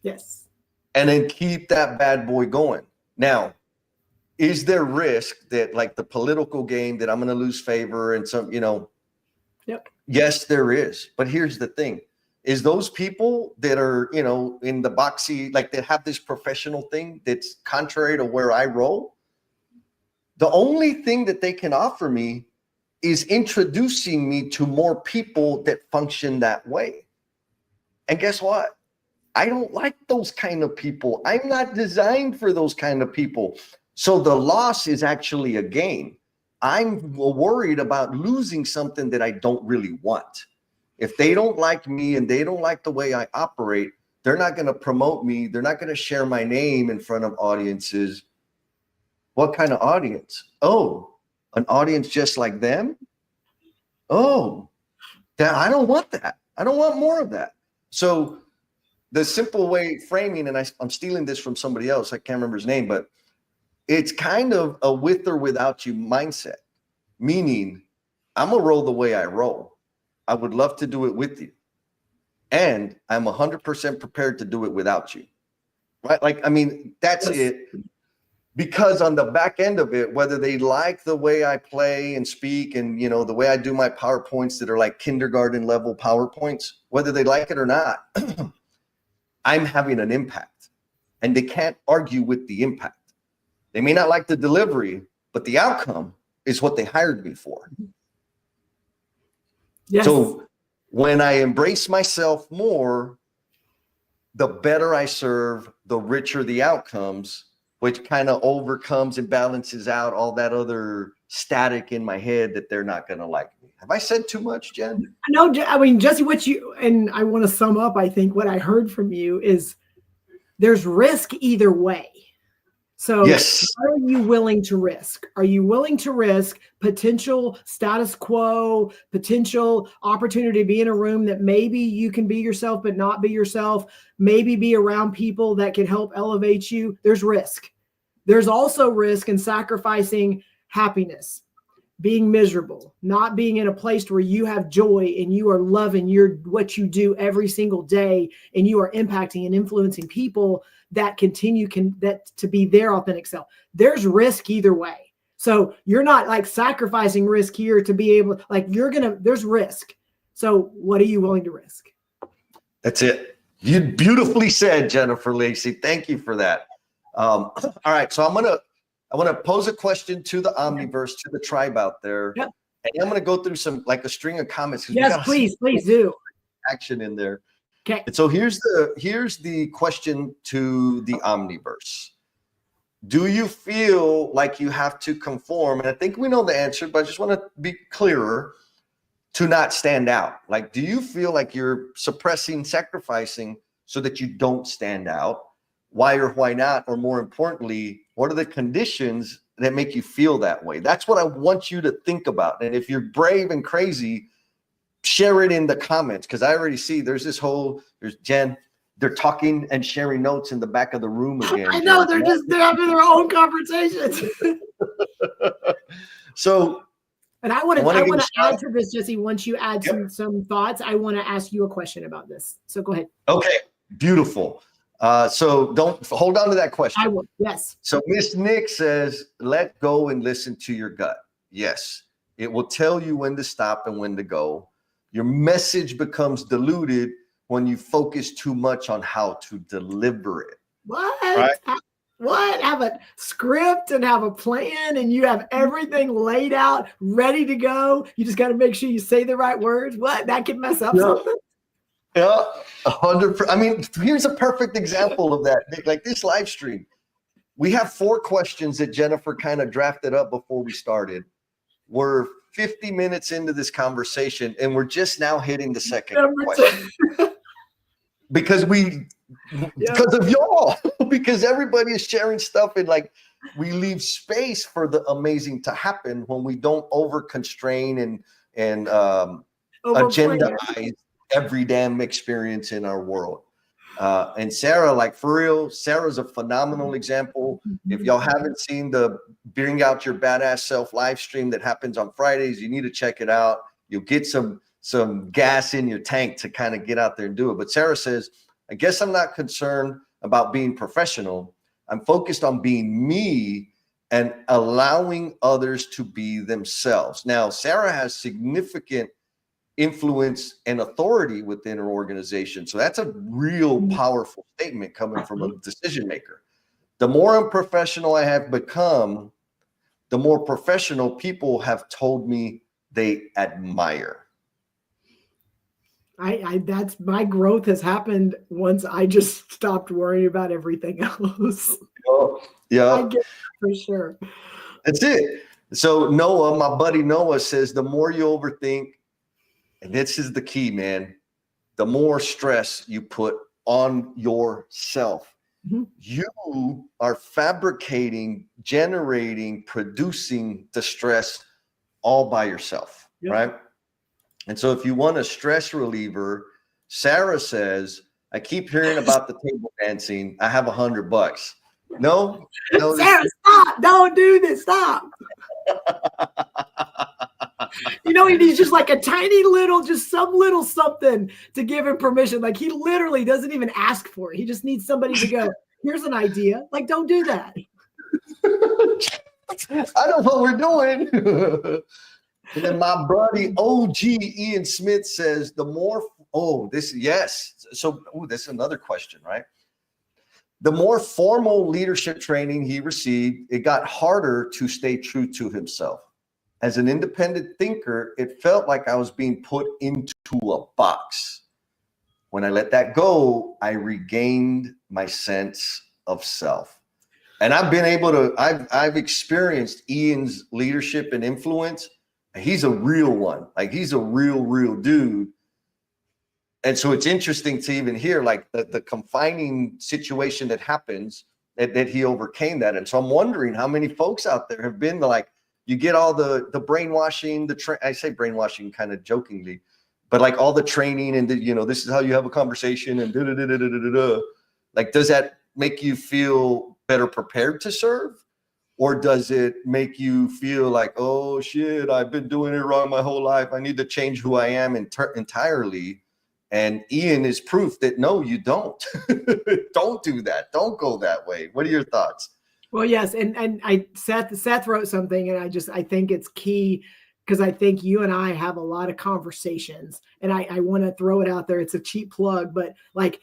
Yes. And then keep that bad boy going. Now, is there risk that like the political game that I'm going to lose favor and some, Yep. Yes, there is. But here's the thing. Is those people that are, in the boxy, like they have this professional thing that's contrary to where I roll, the only thing that they can offer me is introducing me to more people that function that way. And guess what? I don't like those kind of people. I'm not designed for those kind of people. So the loss is actually a gain. I'm worried about losing something that I don't really want. If they don't like me and they don't like the way I operate, they're not going to promote me. They're not going to share my name in front of audiences. What kind of audience? Oh, an audience just like them? Oh, I don't want that. I don't want more of that. So the simple way framing, and I'm stealing this from somebody else, I can't remember his name, but it's kind of a with or without you mindset, meaning I'm going to roll the way I roll. I would love to do it with you. And I'm 100% prepared to do it without you. Right? Like, I mean, that's it. Because on the back end of it, whether they like the way I play and speak and, the way I do my PowerPoints that are like kindergarten level PowerPoints, whether they like it or not, I'm having an impact. And they can't argue with the impact. They may not like the delivery, but the outcome is what they hired me for. Yes. So when I embrace myself more, the better I serve, the richer the outcomes, which kind of overcomes and balances out all that other static in my head that they're not going to like me. Have I said too much, Jen? No, I mean, Jesse, and I want to sum up, I think what I heard from you is there's risk either way. So yes. What are you willing to risk? Are you willing to risk potential status quo, potential opportunity to be in a room that maybe you can be yourself, but not be yourself, maybe be around people that can help elevate you? There's risk. There's also risk in sacrificing happiness, being miserable, not being in a place where you have joy and you are loving what you do every single day, and you are impacting and influencing people that to be their authentic self. There's risk either way. So you're not like sacrificing risk here to be able, there's risk. So what are you willing to risk? That's it. You beautifully said, Jennifer Lacey. Thank you for that. All right. So I want to pose a question to the Omniverse, to the tribe out there. Yep. And I'm going to go through a string of comments. Yes, please do. Action in there. Okay. And so here's the question to the Omniverse. Do you feel like you have to conform? And I think we know the answer, but I just want to be clearer, to not stand out. Like, do you feel like you're suppressing, sacrificing so that you don't stand out? Why or why not? Or more importantly, what are the conditions that make you feel that way? That's what I want you to think about. And if you're brave and crazy, share it in the comments, because I already see there's Jen, they're talking and sharing notes in the back of the room again. I know, they're having their own conversations. So, and I want to add to this, Jesse. Once you add some thoughts, I want to ask you a question about this. So go ahead. Okay, beautiful. So don't hold on to that question. I will. Yes. So Miss Nick says, let go and listen to your gut. Yes, it will tell you when to stop and when to go. Your message becomes diluted when you focus too much on how to deliver it. What? Right? What? Have a script and have a plan, and you have everything laid out, ready to go. You just got to make sure you say the right words. What? That could mess up something. Yeah, 100%. I mean, here's a perfect example of that. Like this live stream, we have 4 questions that Jennifer kind of drafted up before we started. We're 50 minutes into this conversation, and we're just now hitting the second question. Because of y'all, because everybody is sharing stuff, and like we leave space for the amazing to happen when we don't over constrain and Overplaying it. agendize every damn experience in our world. And Sarah, like for real, Sarah's a phenomenal example. If y'all haven't seen the Bring Out Your Badass Self live stream that happens on Fridays, you need to check it out. You'll get some gas in your tank to kind of get out there and do it. But Sarah says, I guess I'm not concerned about being professional. I'm focused on being me and allowing others to be themselves. Now, Sarah has significant influence and authority within her organization. So that's a real powerful statement coming from a decision maker. The more unprofessional I have become, the more professional people have told me they admire. That's my growth has happened once I just stopped worrying about everything else. Yeah, I get it for sure. That's it. So Noah, my buddy Noah says, the more you overthink, and this is the key, man, the more stress you put on yourself. Mm-hmm. You are fabricating, generating, producing the stress all by yourself, right? And so if you want a stress reliever, Sarah says, I keep hearing about the table dancing. I have $100. No, Sarah, stop. Don't do this. Stop. You know, he's just like a tiny little, just some little something to give him permission. Like he literally doesn't even ask for it. He just needs somebody to go, here's an idea. Like, don't do that. I know what we're doing. And then my buddy OG Ian Smith says, the more, this is another question, right? The more formal leadership training he received, it got harder to stay true to himself. As an independent thinker, it felt like I was being put into a box. When I let that go, I regained my sense of self. And I've been able to, I've experienced Ian's leadership and influence. He's a real one. Like he's a real dude. And so it's interesting to even hear like the confining situation that happens, that he overcame that. And so I'm wondering how many folks out there have been like, you get all the brainwashing, I say brainwashing kind of jokingly, but like all the training and this is how you have a conversation and like, does that make you feel better prepared to serve? Or does it make you feel like, oh shit, I've been doing it wrong my whole life. I need to change who I am entirely. And Ian is proof that no, you don't. Don't do that. Don't go that way. What are your thoughts? Well, yes. And Seth wrote something, and I think it's key because I think you and I have a lot of conversations, and I want to throw it out there. It's a cheap plug, but like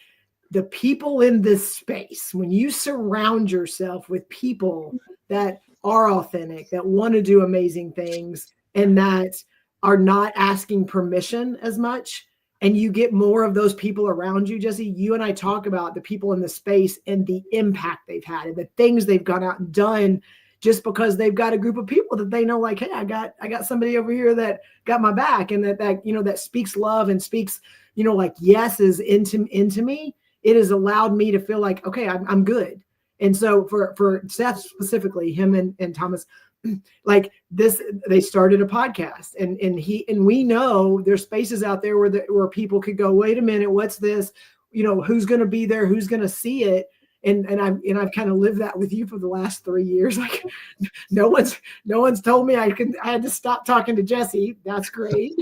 the people in this space, when you surround yourself with people that are authentic, that want to do amazing things, and that are not asking permission as much, and you get more of those people around you, Jesse, you and I talk about the people in the space and the impact they've had and the things they've gone out and done just because they've got a group of people that they know, like, hey, I got somebody over here that got my back, and that speaks love and speaks, like yes is into me. It has allowed me to feel like, okay, I'm good. And so for Seth specifically, him and Thomas, like this, they started a podcast, and we know there's spaces out there where people could go, wait a minute, what's this? Who's going to be there? Who's going to see it? And I've kind of lived that with you for the last 3 years. Like no one's told me I had to stop talking to Jesse. That's great.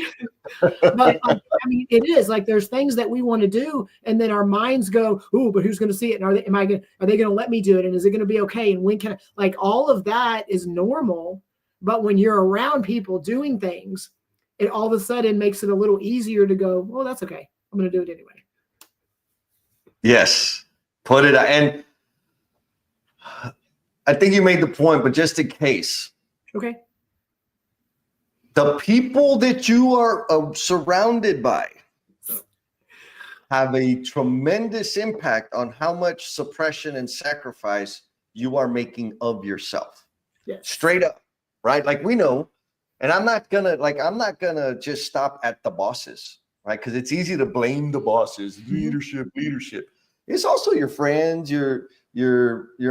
But it is like there's things that we want to do, and then our minds go, ooh, but who's going to see it? And are they going to let me do it? And is it going to be okay? And when can I, like, all of that is normal. But when you're around people doing things, it all of a sudden makes it a little easier to go, well, that's okay. I'm going to do it anyway. Yes. Put it, and I think you made the point, but just in case. Okay. The people that you are surrounded by have a tremendous impact on how much suppression and sacrifice you are making of yourself. Yes. Straight up, right? Like we know, and I'm not gonna just stop at the bosses, right? Because it's easy to blame the bosses, leadership. It's also your friends, your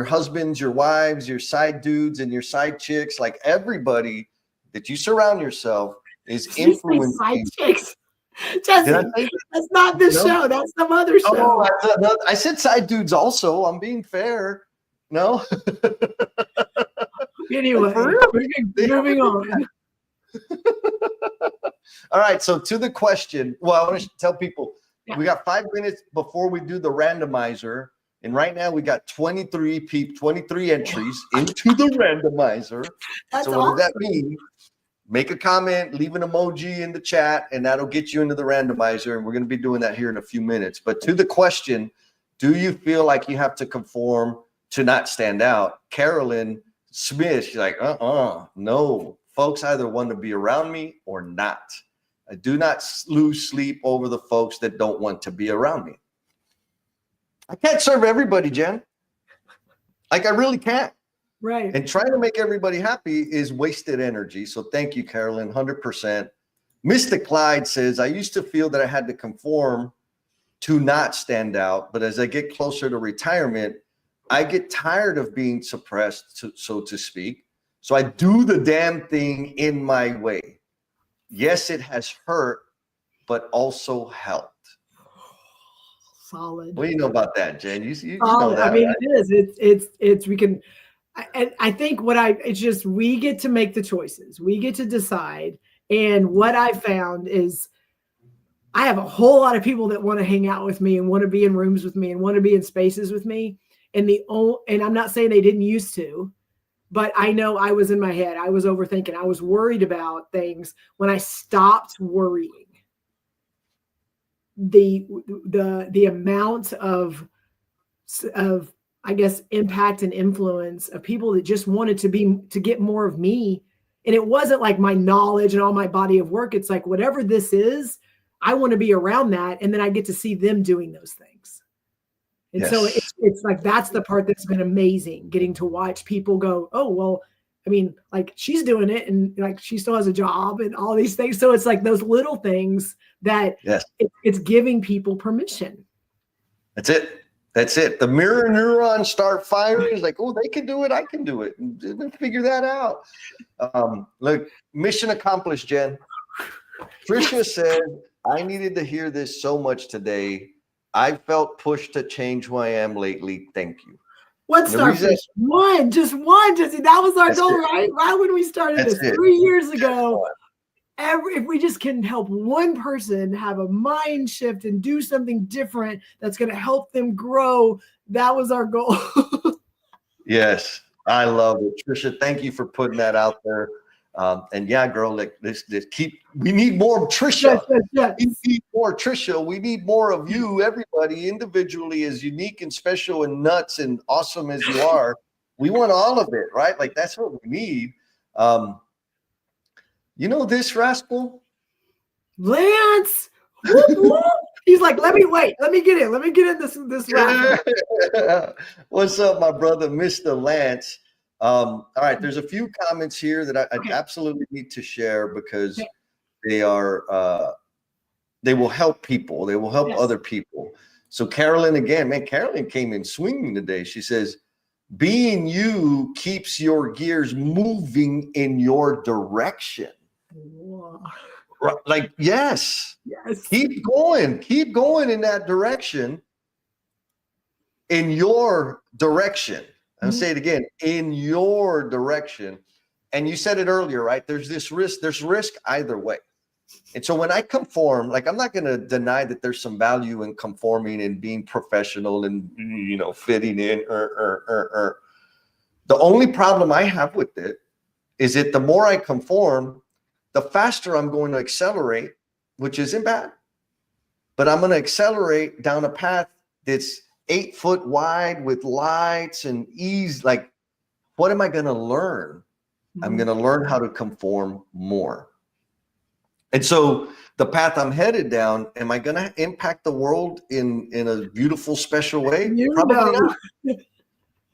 husbands, your wives, your side dudes and your side chicks, like everybody that you surround yourself is Did you say side influencing. chicks? Did Jesse, I say that's not this no? show. That's some other show. Oh, I said side dudes also. I'm being fair. No. Anyway, For real? moving on. All right. So to the question, well, I want to tell people we got 5 minutes before we do the randomizer. And right now we got 23 entries into the randomizer. That's so what awesome. does that mean? Make a comment, leave an emoji in the chat, and that'll get you into the randomizer. And we're going to be doing that here in a few minutes. But to the question, do you feel like you have to conform to not stand out? Carolyn Smith, she's like, no. Folks either want to be around me or not. I do not lose sleep over the folks that don't want to be around me. I can't serve everybody, Jen. Like I really can't. Right. And trying to make everybody happy is wasted energy. So thank you, Carolyn, 100%. Mr. Clyde says, I used to feel that I had to conform to not stand out. But as I get closer to retirement, I get tired of being suppressed, so to speak. So I do the damn thing in my way. Yes, it has hurt, but also helped. Solid. What do you know about that, Jen? You know that. I mean, right? it is. It's we can. I think it's just we get to make the choices. We get to decide. And what I found is I have a whole lot of people that want to hang out with me and want to be in rooms with me and want to be in spaces with me. And I'm not saying they didn't used to, but I know I was in my head. I was overthinking. I was worried about things. When I stopped worrying, the amount of I guess impact and influence of people that just wanted to get more of me. And it wasn't like my knowledge and all my body of work. It's like, whatever this is, I want to be around that. And then I get to see them doing those things. And so it's like, that's the part that's been amazing, getting to watch people go, oh, well, I mean, like she's doing it and like she still has a job and all these things. So it's like those little things that it's giving people permission. That's it. That's it. The mirror neurons start firing. It's like, oh, they can do it. I can do it. And figure that out. Look, mission accomplished, Jen. Tricia said, I needed to hear this so much today. I felt pushed to change who I am lately. Thank you. One starfish. One, just one, Jesse. That was our goal, right? Right when we started this 3 years ago. If we just can help one person have a mind shift and do something different that's going to help them grow, that was our goal. Yes, I love it. Trisha, thank you for putting that out there. And yeah, girl, like we need more Trisha. Yes. We need more Trisha. We need more of you. Everybody individually, as unique and special and nuts and awesome as you are, we want all of it, right? Like that's what we need. You know this rascal? Lance. Whoop, whoop. He's like, let me get in. Let me get in this rascal. What's up, my brother, Mr. Lance? All right, there's a few comments here that I absolutely need to share because they will help people. They will help other people. So Carolyn, again, man, Carolyn came in swinging today. She says, being you keeps your gears moving in your direction. Wow. Like, yes, keep going in that direction, in your direction. I'll say it again, in your direction. And you said it earlier, right? There's risk either way. And so when I conform, like I'm not going to deny that there's some value in conforming and being professional and, you know, fitting in. The only problem I have with it is that the more I conform, the faster I'm going to accelerate, which isn't bad. But I'm going to accelerate down a path that's 8 foot wide with lights and ease. Like, what am I going to learn? I'm going to learn how to conform more. And so the path I'm headed down, am I going to impact the world in a beautiful, special way? Probably not.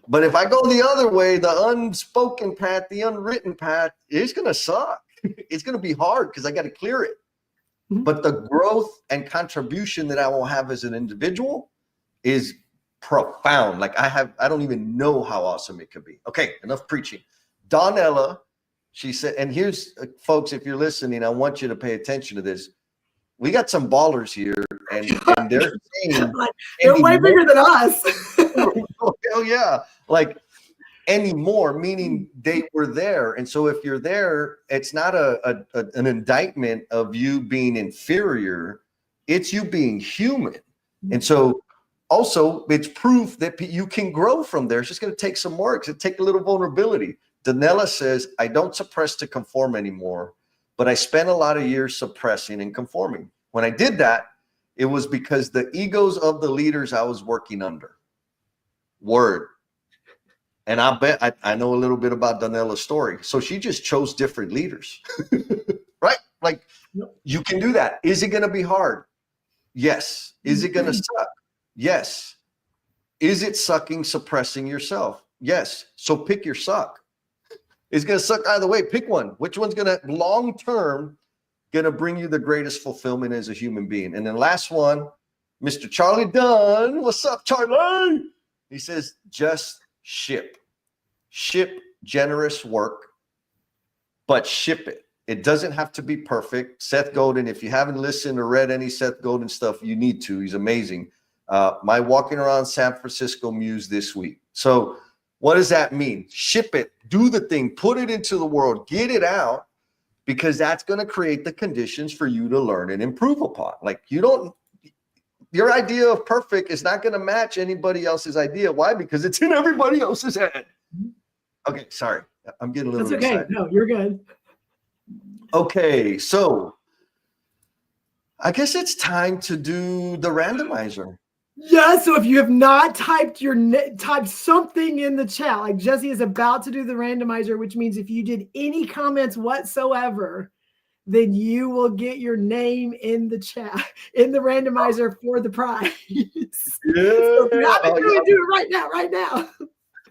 But if I go the other way, the unspoken path, the unwritten path, it's going to suck. It's going to be hard because I got to clear it. But the growth and contribution that I will have as an individual is profound. Like I don't even know how awesome it could be. Okay, enough preaching. Donella She said, and here's folks, if you're listening, I want you to pay attention to this. We got some ballers here, and they're saying like, they're way bigger than us. Oh, hell yeah. Like anymore, meaning they were there. And so if you're there, it's not an indictment of you being inferior. It's you being human. And so also it's proof that you can grow from there. It's just going to take some work. It's take a little vulnerability. Danella says, I don't suppress to conform anymore, but I spent a lot of years suppressing and conforming. When I did that, it was because the egos of the leaders I was working under. Word. And I bet I know a little bit about Danella's story. So she just chose different leaders, right? Like you can do that. Is it going to be hard? Yes. Is it going to suck? Yes. Is it sucking, suppressing yourself? Yes. So pick your suck. It's going to suck either way. Pick one. Which one's going to long-term going to bring you the greatest fulfillment as a human being? And then last one, Mr. Charlie Dunn. What's up, Charlie? He says, just ship. Ship generous work, but ship it. It doesn't have to be perfect. Seth Godin, if you haven't listened or read any Seth Godin stuff, you need to. He's amazing. My Walking Around San Francisco muse this week. So what does that mean? Ship it. Do the thing. Put it into the world. Get it out, because that's going to create the conditions for you to learn and improve upon. Like your idea of perfect is not going to match anybody else's idea. Why? Because it's in everybody else's head. Okay, sorry. I'm getting a little excited. No, you're good. Okay, so I guess it's time to do the randomizer. Yeah, so if you have not typed type something in the chat, like Jesse is about to do the randomizer, which means if you did any comments whatsoever, then you will get your name in the chat, in the randomizer for the prize. Yeah. So do it right now.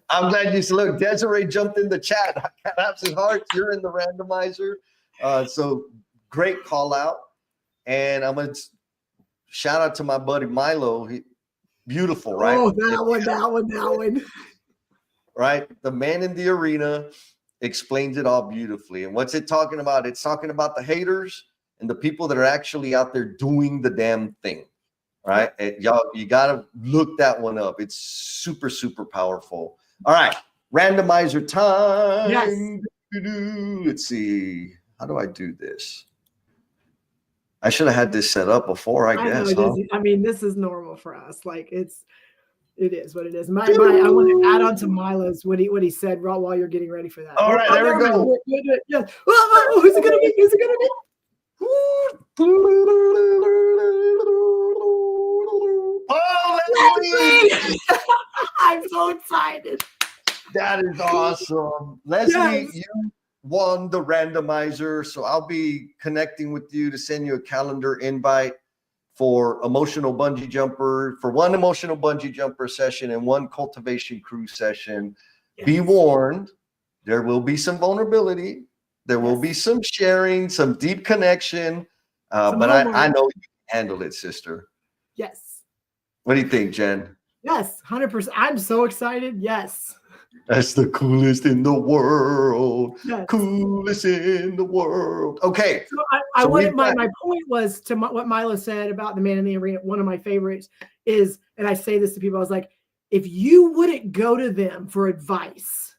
I'm glad you said, look, Desiree jumped in the chat. Claps his heart. You're in the randomizer. So great call out. And I'm going to shout out to my buddy Milo. Beautiful, right? Oh, that one. Right? The man in the arena explains it all beautifully. And what's it talking about? It's talking about the haters and the people that are actually out there doing the damn thing, right? And y'all, you got to look that one up. It's super, super powerful. All right. Randomizer time. Yes. Let's see. How do I do this? I should have had this set up before, I guess. I mean, this is normal for us. Like it is what it is. I want to add on to Milo's what he said while you're getting ready for that. All right, there we go. Yes. Oh, who's it gonna be? Who's it gonna be? Oh, Leslie! I'm so excited. That is awesome. Leslie, you won the randomizer. So I'll be connecting with you to send you a calendar invite for emotional bungee jumper, for one emotional bungee jumper session and one cultivation cruise session. Yes. Be warned, there will be some vulnerability. There will be some sharing, some deep connection. But I know you can handle it, sister. Yes. What do you think, Jen? Yes, 100%. I'm so excited. Yes. That's the coolest in the world. Yes. Coolest in the world. Okay. So my point was to what Milo said about the man in the arena. One of my favorites is, and I say this to people, I was like, if you wouldn't go to them for advice,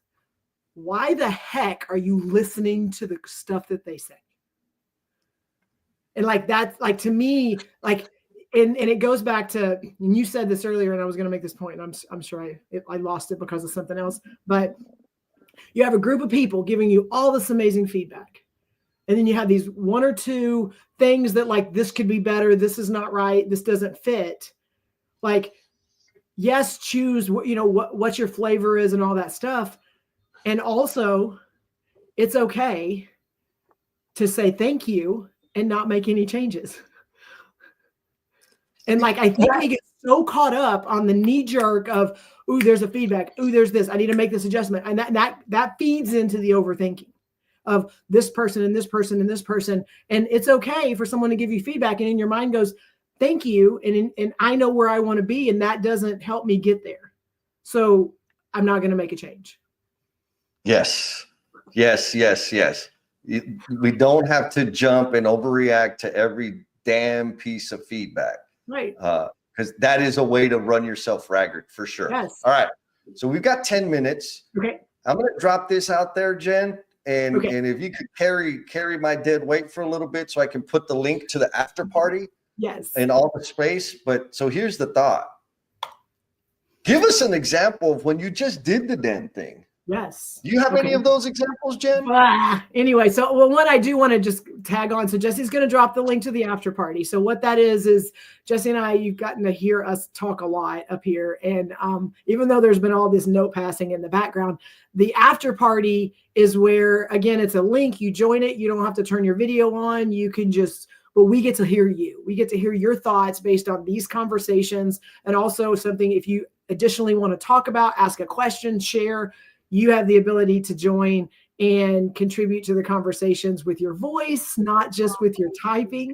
why the heck are you listening to the stuff that they say? And like, that's like, to me, like, and it goes back to, and you said this earlier, and I was going to make this point, and I'm sure I lost it because of something else, but you have a group of people giving you all this amazing feedback. And then you have these one or two things that like, this could be better. This is not right. This doesn't fit. Like, yes, choose what your flavor is and all that stuff. And also it's okay to say thank you and not make any changes. And like, I think we get so caught up on the knee jerk of, ooh, there's a feedback. Ooh, there's this, I need to make this adjustment. And that feeds into the overthinking of this person and this person and this person. And it's okay for someone to give you feedback. And in your mind goes, thank you. And I know where I want to be. And that doesn't help me get there. So I'm not going to make a change. Yes. Yes. We don't have to jump and overreact to every damn piece of feedback. Right. Because that is a way to run yourself ragged for sure. Yes. All right. So we've got 10 minutes. Okay. I'm going to drop this out there, Jen. And if you could carry my dead weight for a little bit so I can put the link to the after party. Yes. In all the space. But so here's the thought. Give us an example of when you just did the damn thing. Yes. Do you have any of those examples, Jen? Anyway, so what I do want to just tag on. So Jesse's going to drop the link to the after party. So what that is Jesse and I, you've gotten to hear us talk a lot up here. And even though there's been all this note passing in the background, the after party is where, again, it's a link. You join it. You don't have to turn your video on. You can just, but we get to hear you. We get to hear your thoughts based on these conversations. And also something, if you additionally want to talk about, ask a question, share, you have the ability to join and contribute to the conversations with your voice, not just with your typing.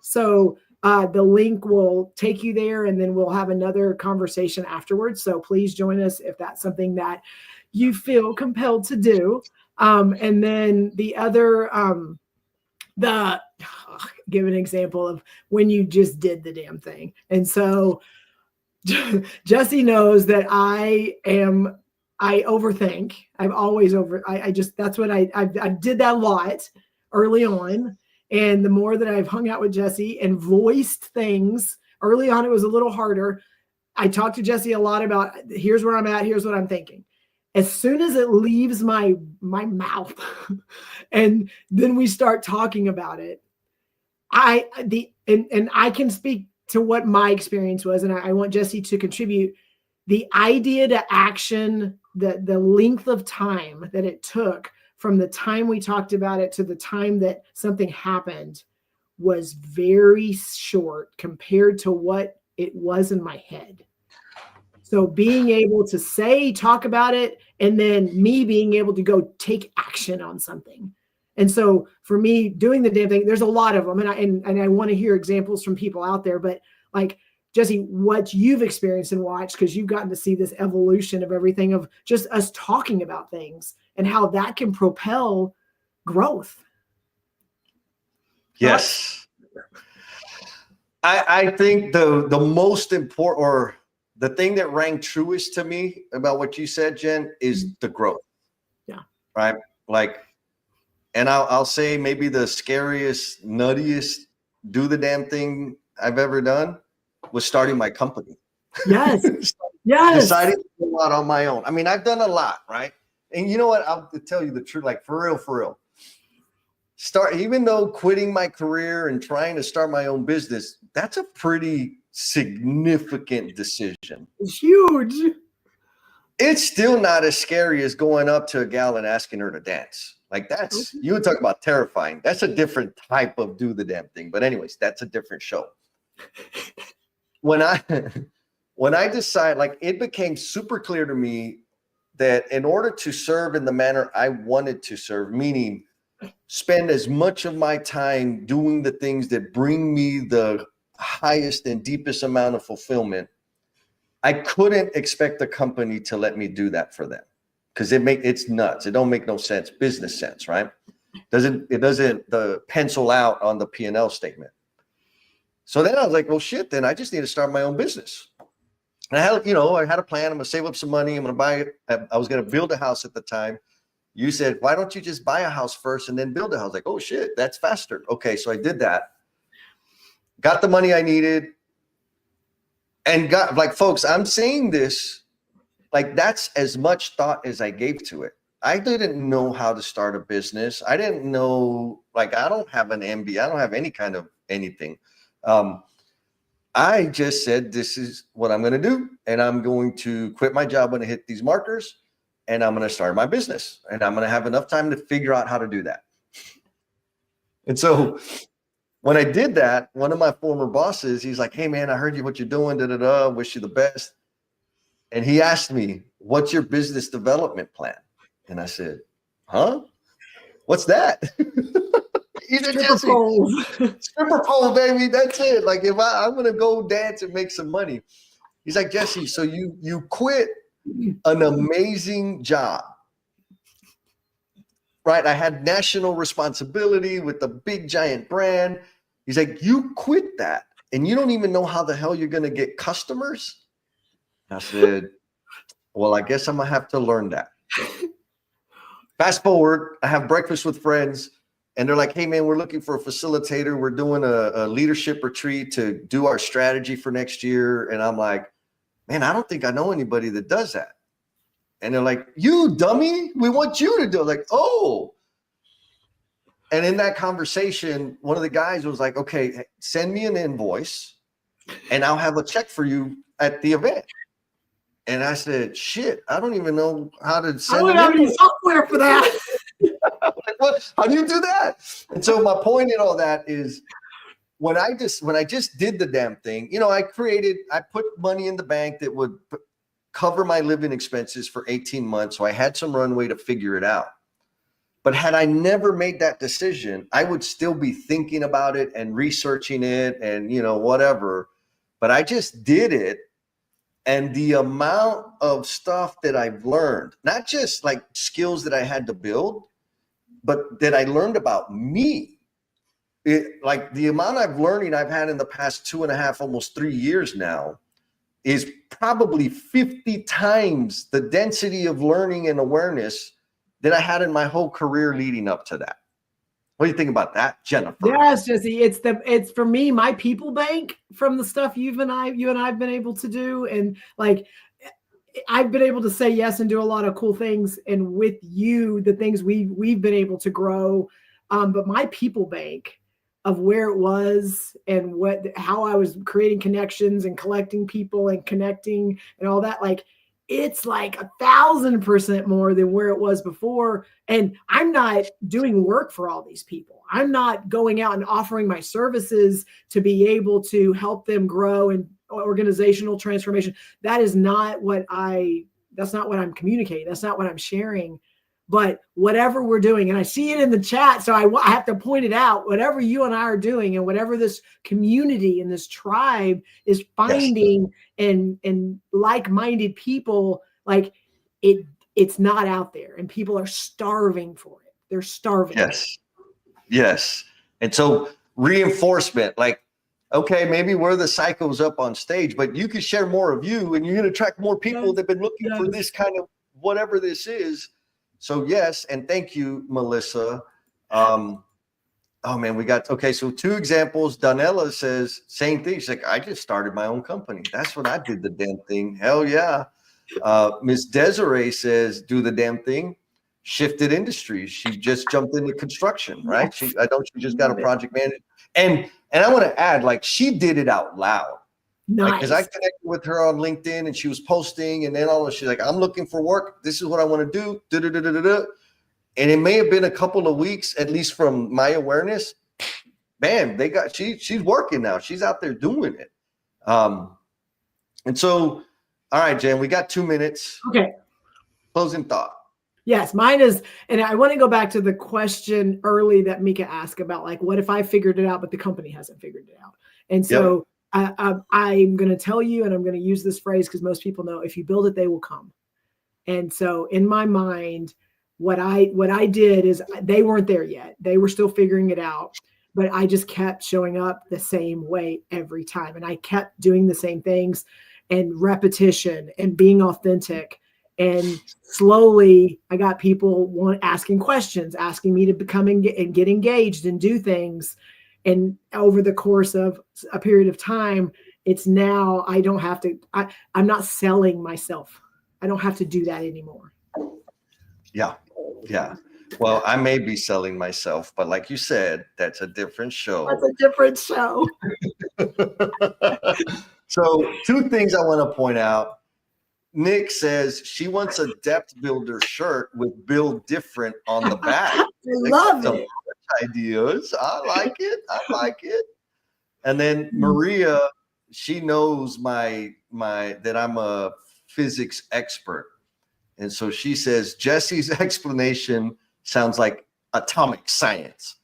So the link will take you there, and then we'll have another conversation afterwards. So please join us if that's something that you feel compelled to do. And then the other, give an example of when you just did the damn thing. And so Jesse knows that I overthink. I've always that's what I did that a lot early on. And the more that I've hung out with Jesse and voiced things early on, it was a little harder. I talked to Jesse a lot about, here's where I'm at. Here's what I'm thinking. As soon as it leaves my mouth and then we start talking about it, and I can speak to what my experience was. And I want Jesse to contribute. The idea to action, the length of time that it took from the time we talked about it to the time that something happened was very short compared to what it was in my head. So being able to talk about it, and then me being able to go take action on something. And so for me, doing the damn thing, there's a lot of them. And I want to hear examples from people out there, but like, Jesse, what you've experienced and watched, because you've gotten to see this evolution of everything, of just us talking about things and how that can propel growth. Yes. I think the most important, or the thing that rang truest to me about what you said, Jen, is the growth. Yeah. Right. Like, and I'll say maybe the scariest, nuttiest, do the damn thing I've ever done was starting my company. Yes. Yes. Deciding to do a lot on my own. I mean, I've done a lot, right? And you know what? I'll tell you the truth, like for real. Even though quitting my career and trying to start my own business, that's a pretty significant decision. It's huge. It's still not as scary as going up to a gal and asking her to dance. Like that's, you would talk about terrifying. That's a different type of do the damn thing. But anyways, that's a different show. When I decide, like, it became super clear to me that in order to serve in the manner I wanted to serve, meaning spend as much of my time doing the things that bring me the highest and deepest amount of fulfillment, I couldn't expect the company to let me do that for them, because it's nuts. It don't make no sense, business sense, right? It doesn't pencil out on the P&L statement. So then I was like, well, shit, then I just need to start my own business. And I had a plan. I'm going to save up some money. I'm going to buy it. I was going to build a house at the time. You said, why don't you just buy a house first and then build a house? Like, oh shit, that's faster. Okay. So I did that. Got the money I needed. And got, like, folks, I'm saying this, like, that's as much thought as I gave to it. I didn't know how to start a business. I didn't know, like, I don't have an MBA. I don't have any kind of anything. I just said, this is what I'm going to do. And I'm going to quit my job when I hit these markers, and I'm going to start my business, and I'm going to have enough time to figure out how to do that. And so when I did that, one of my former bosses, he's like, hey man, I heard what you're doing. Wish you the best. And he asked me, what's your business development plan? And I said, huh? What's that? Stripper pole. Stripper pole, baby. That's it. Like, if I'm going to go dance and make some money. He's like, Jesse, so you quit an amazing job, right? I had national responsibility with a big giant brand. He's like, you quit that and you don't even know how the hell you're going to get customers. I said, well, I guess I'm going to have to learn that. Fast forward, I have breakfast with friends and they're like, hey man, we're looking for a facilitator. We're doing a leadership retreat to do our strategy for next year. And I'm like, man, I don't think I know anybody that does that. And they're like, you dummy, we want you to do it. Like, oh. And in that conversation, one of the guys was like, okay, send me an invoice and I'll have a check for you at the event. And I said, shit, I don't even know how to send I don't have any software for that. Like, what? How do you do that? And so my point in all that is when I just did the damn thing, you know, I put money in the bank that would cover my living expenses for 18 months. So I had some runway to figure it out. But had I never made that decision, I would still be thinking about it and researching it and, you know, whatever. But I just did it. And the amount of stuff that I've learned, not just like skills that I had to build, but that I learned about me. Like the amount of learning I've had in the past 2.5, almost 3 years now is probably 50 times the density of learning and awareness that I had in my whole career leading up to that. What do you think about that, Jennifer? Yes, Jesse. It's for me, my people bank from the stuff you and I've been able to do. And like, I've been able to say yes and do a lot of cool things. And with you, the things we've been able to grow. But my people bank of where it was and how I was creating connections and collecting people and connecting and all that, like, it's like 1,000% more than where it was before. And I'm not doing work for all these people. I'm not going out and offering my services to be able to help them grow in organizational transformation. That's not what I'm communicating. That's not what I'm sharing. But whatever we're doing, and I see it in the chat, so I have to point it out, whatever you and I are doing and whatever this community and this tribe is finding and like-minded people, like it's not out there and people are starving for it. They're starving. Yes. And so reinforcement, like, okay, maybe we're the psychos up on stage, but you can share more of you and you're going to attract more people that have been looking for this kind of whatever this is. So yes, and thank you, Melissa. Oh man, so 2 examples. Donella says same thing. She's like, I just started my own company. That's when I did the damn thing. Hell yeah. Miss Desiree says, do the damn thing. Shifted industries. She just jumped into construction, right? She just got a project manager. And I want to add, like, she did it out loud. Nice. Because I connected with her on LinkedIn and she was posting, and then she's like, I'm looking for work. This is what I want to do. And it may have been a couple of weeks, at least from my awareness. Bam, she's working now. She's out there doing it. And so, all right, Jen, we got 2 minutes. Okay. Closing thought. Yes, mine is, and I want to go back to the question early that Mika asked about, like, what if I figured it out, but the company hasn't figured it out? And so I'm going to tell you, and I'm going to use this phrase because most people know, if you build it, they will come. And so in my mind, what I did is they weren't there yet. They were still figuring it out, but I just kept showing up the same way every time. And I kept doing the same things and repetition and being authentic. And slowly I got people asking questions, asking me to become and get engaged and do things. And over the course of a period of time, it's now I don't have to, I'm not selling myself. I don't have to do that anymore. Yeah. Well, I may be selling myself, but like you said, that's a different show. That's a different show. So 2 things I want to point out. Nick says she wants a depth builder shirt with build different on the back. I love it. Ideas. I like it. And then Maria, she knows that I'm a physics expert. And so she says, Jesse's explanation sounds like atomic science.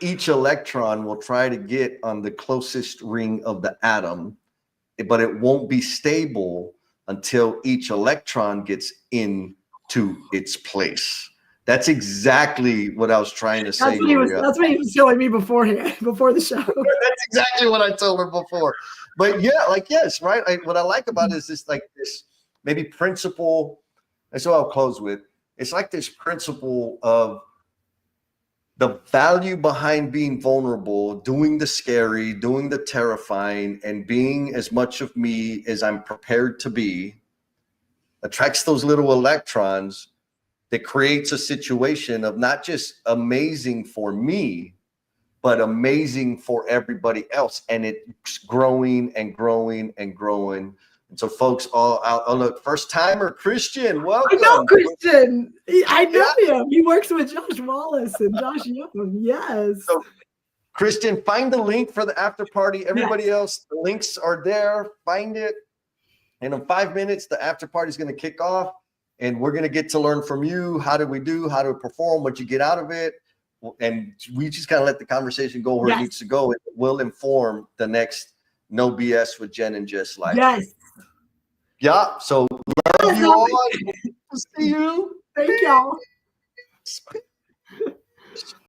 Each electron will try to get on the closest ring of the atom, but it won't be stable until each electron gets into its place. That's exactly what I was trying to say, Maria. That's what he was telling me beforehand, before the show. That's exactly what I told her before. But yeah, like, yes, right. What I like about it is this, like, this maybe principle. That's what I'll close with. It's like this principle of the value behind being vulnerable, doing the scary, doing the terrifying, and being as much of me as I'm prepared to be attracts those little electrons that creates a situation of not just amazing for me, but amazing for everybody else. And it's growing and growing and growing. And so folks, look, first timer, Christian, welcome. I know Christian. I know him. He works with Josh Wallace and Josh Young. Yes. So, Christian, find the link for the after party. Everybody else, the links are there. Find it. And in 5 minutes, the after party is going to kick off. And we're going to get to learn from you. How do we do? How to perform? What you get out of it? And we just kind of let the conversation go where it needs to go. It will inform the next No BS with Jen and Jess live. Yes. Yeah. So love you all. See you. Thank y'all.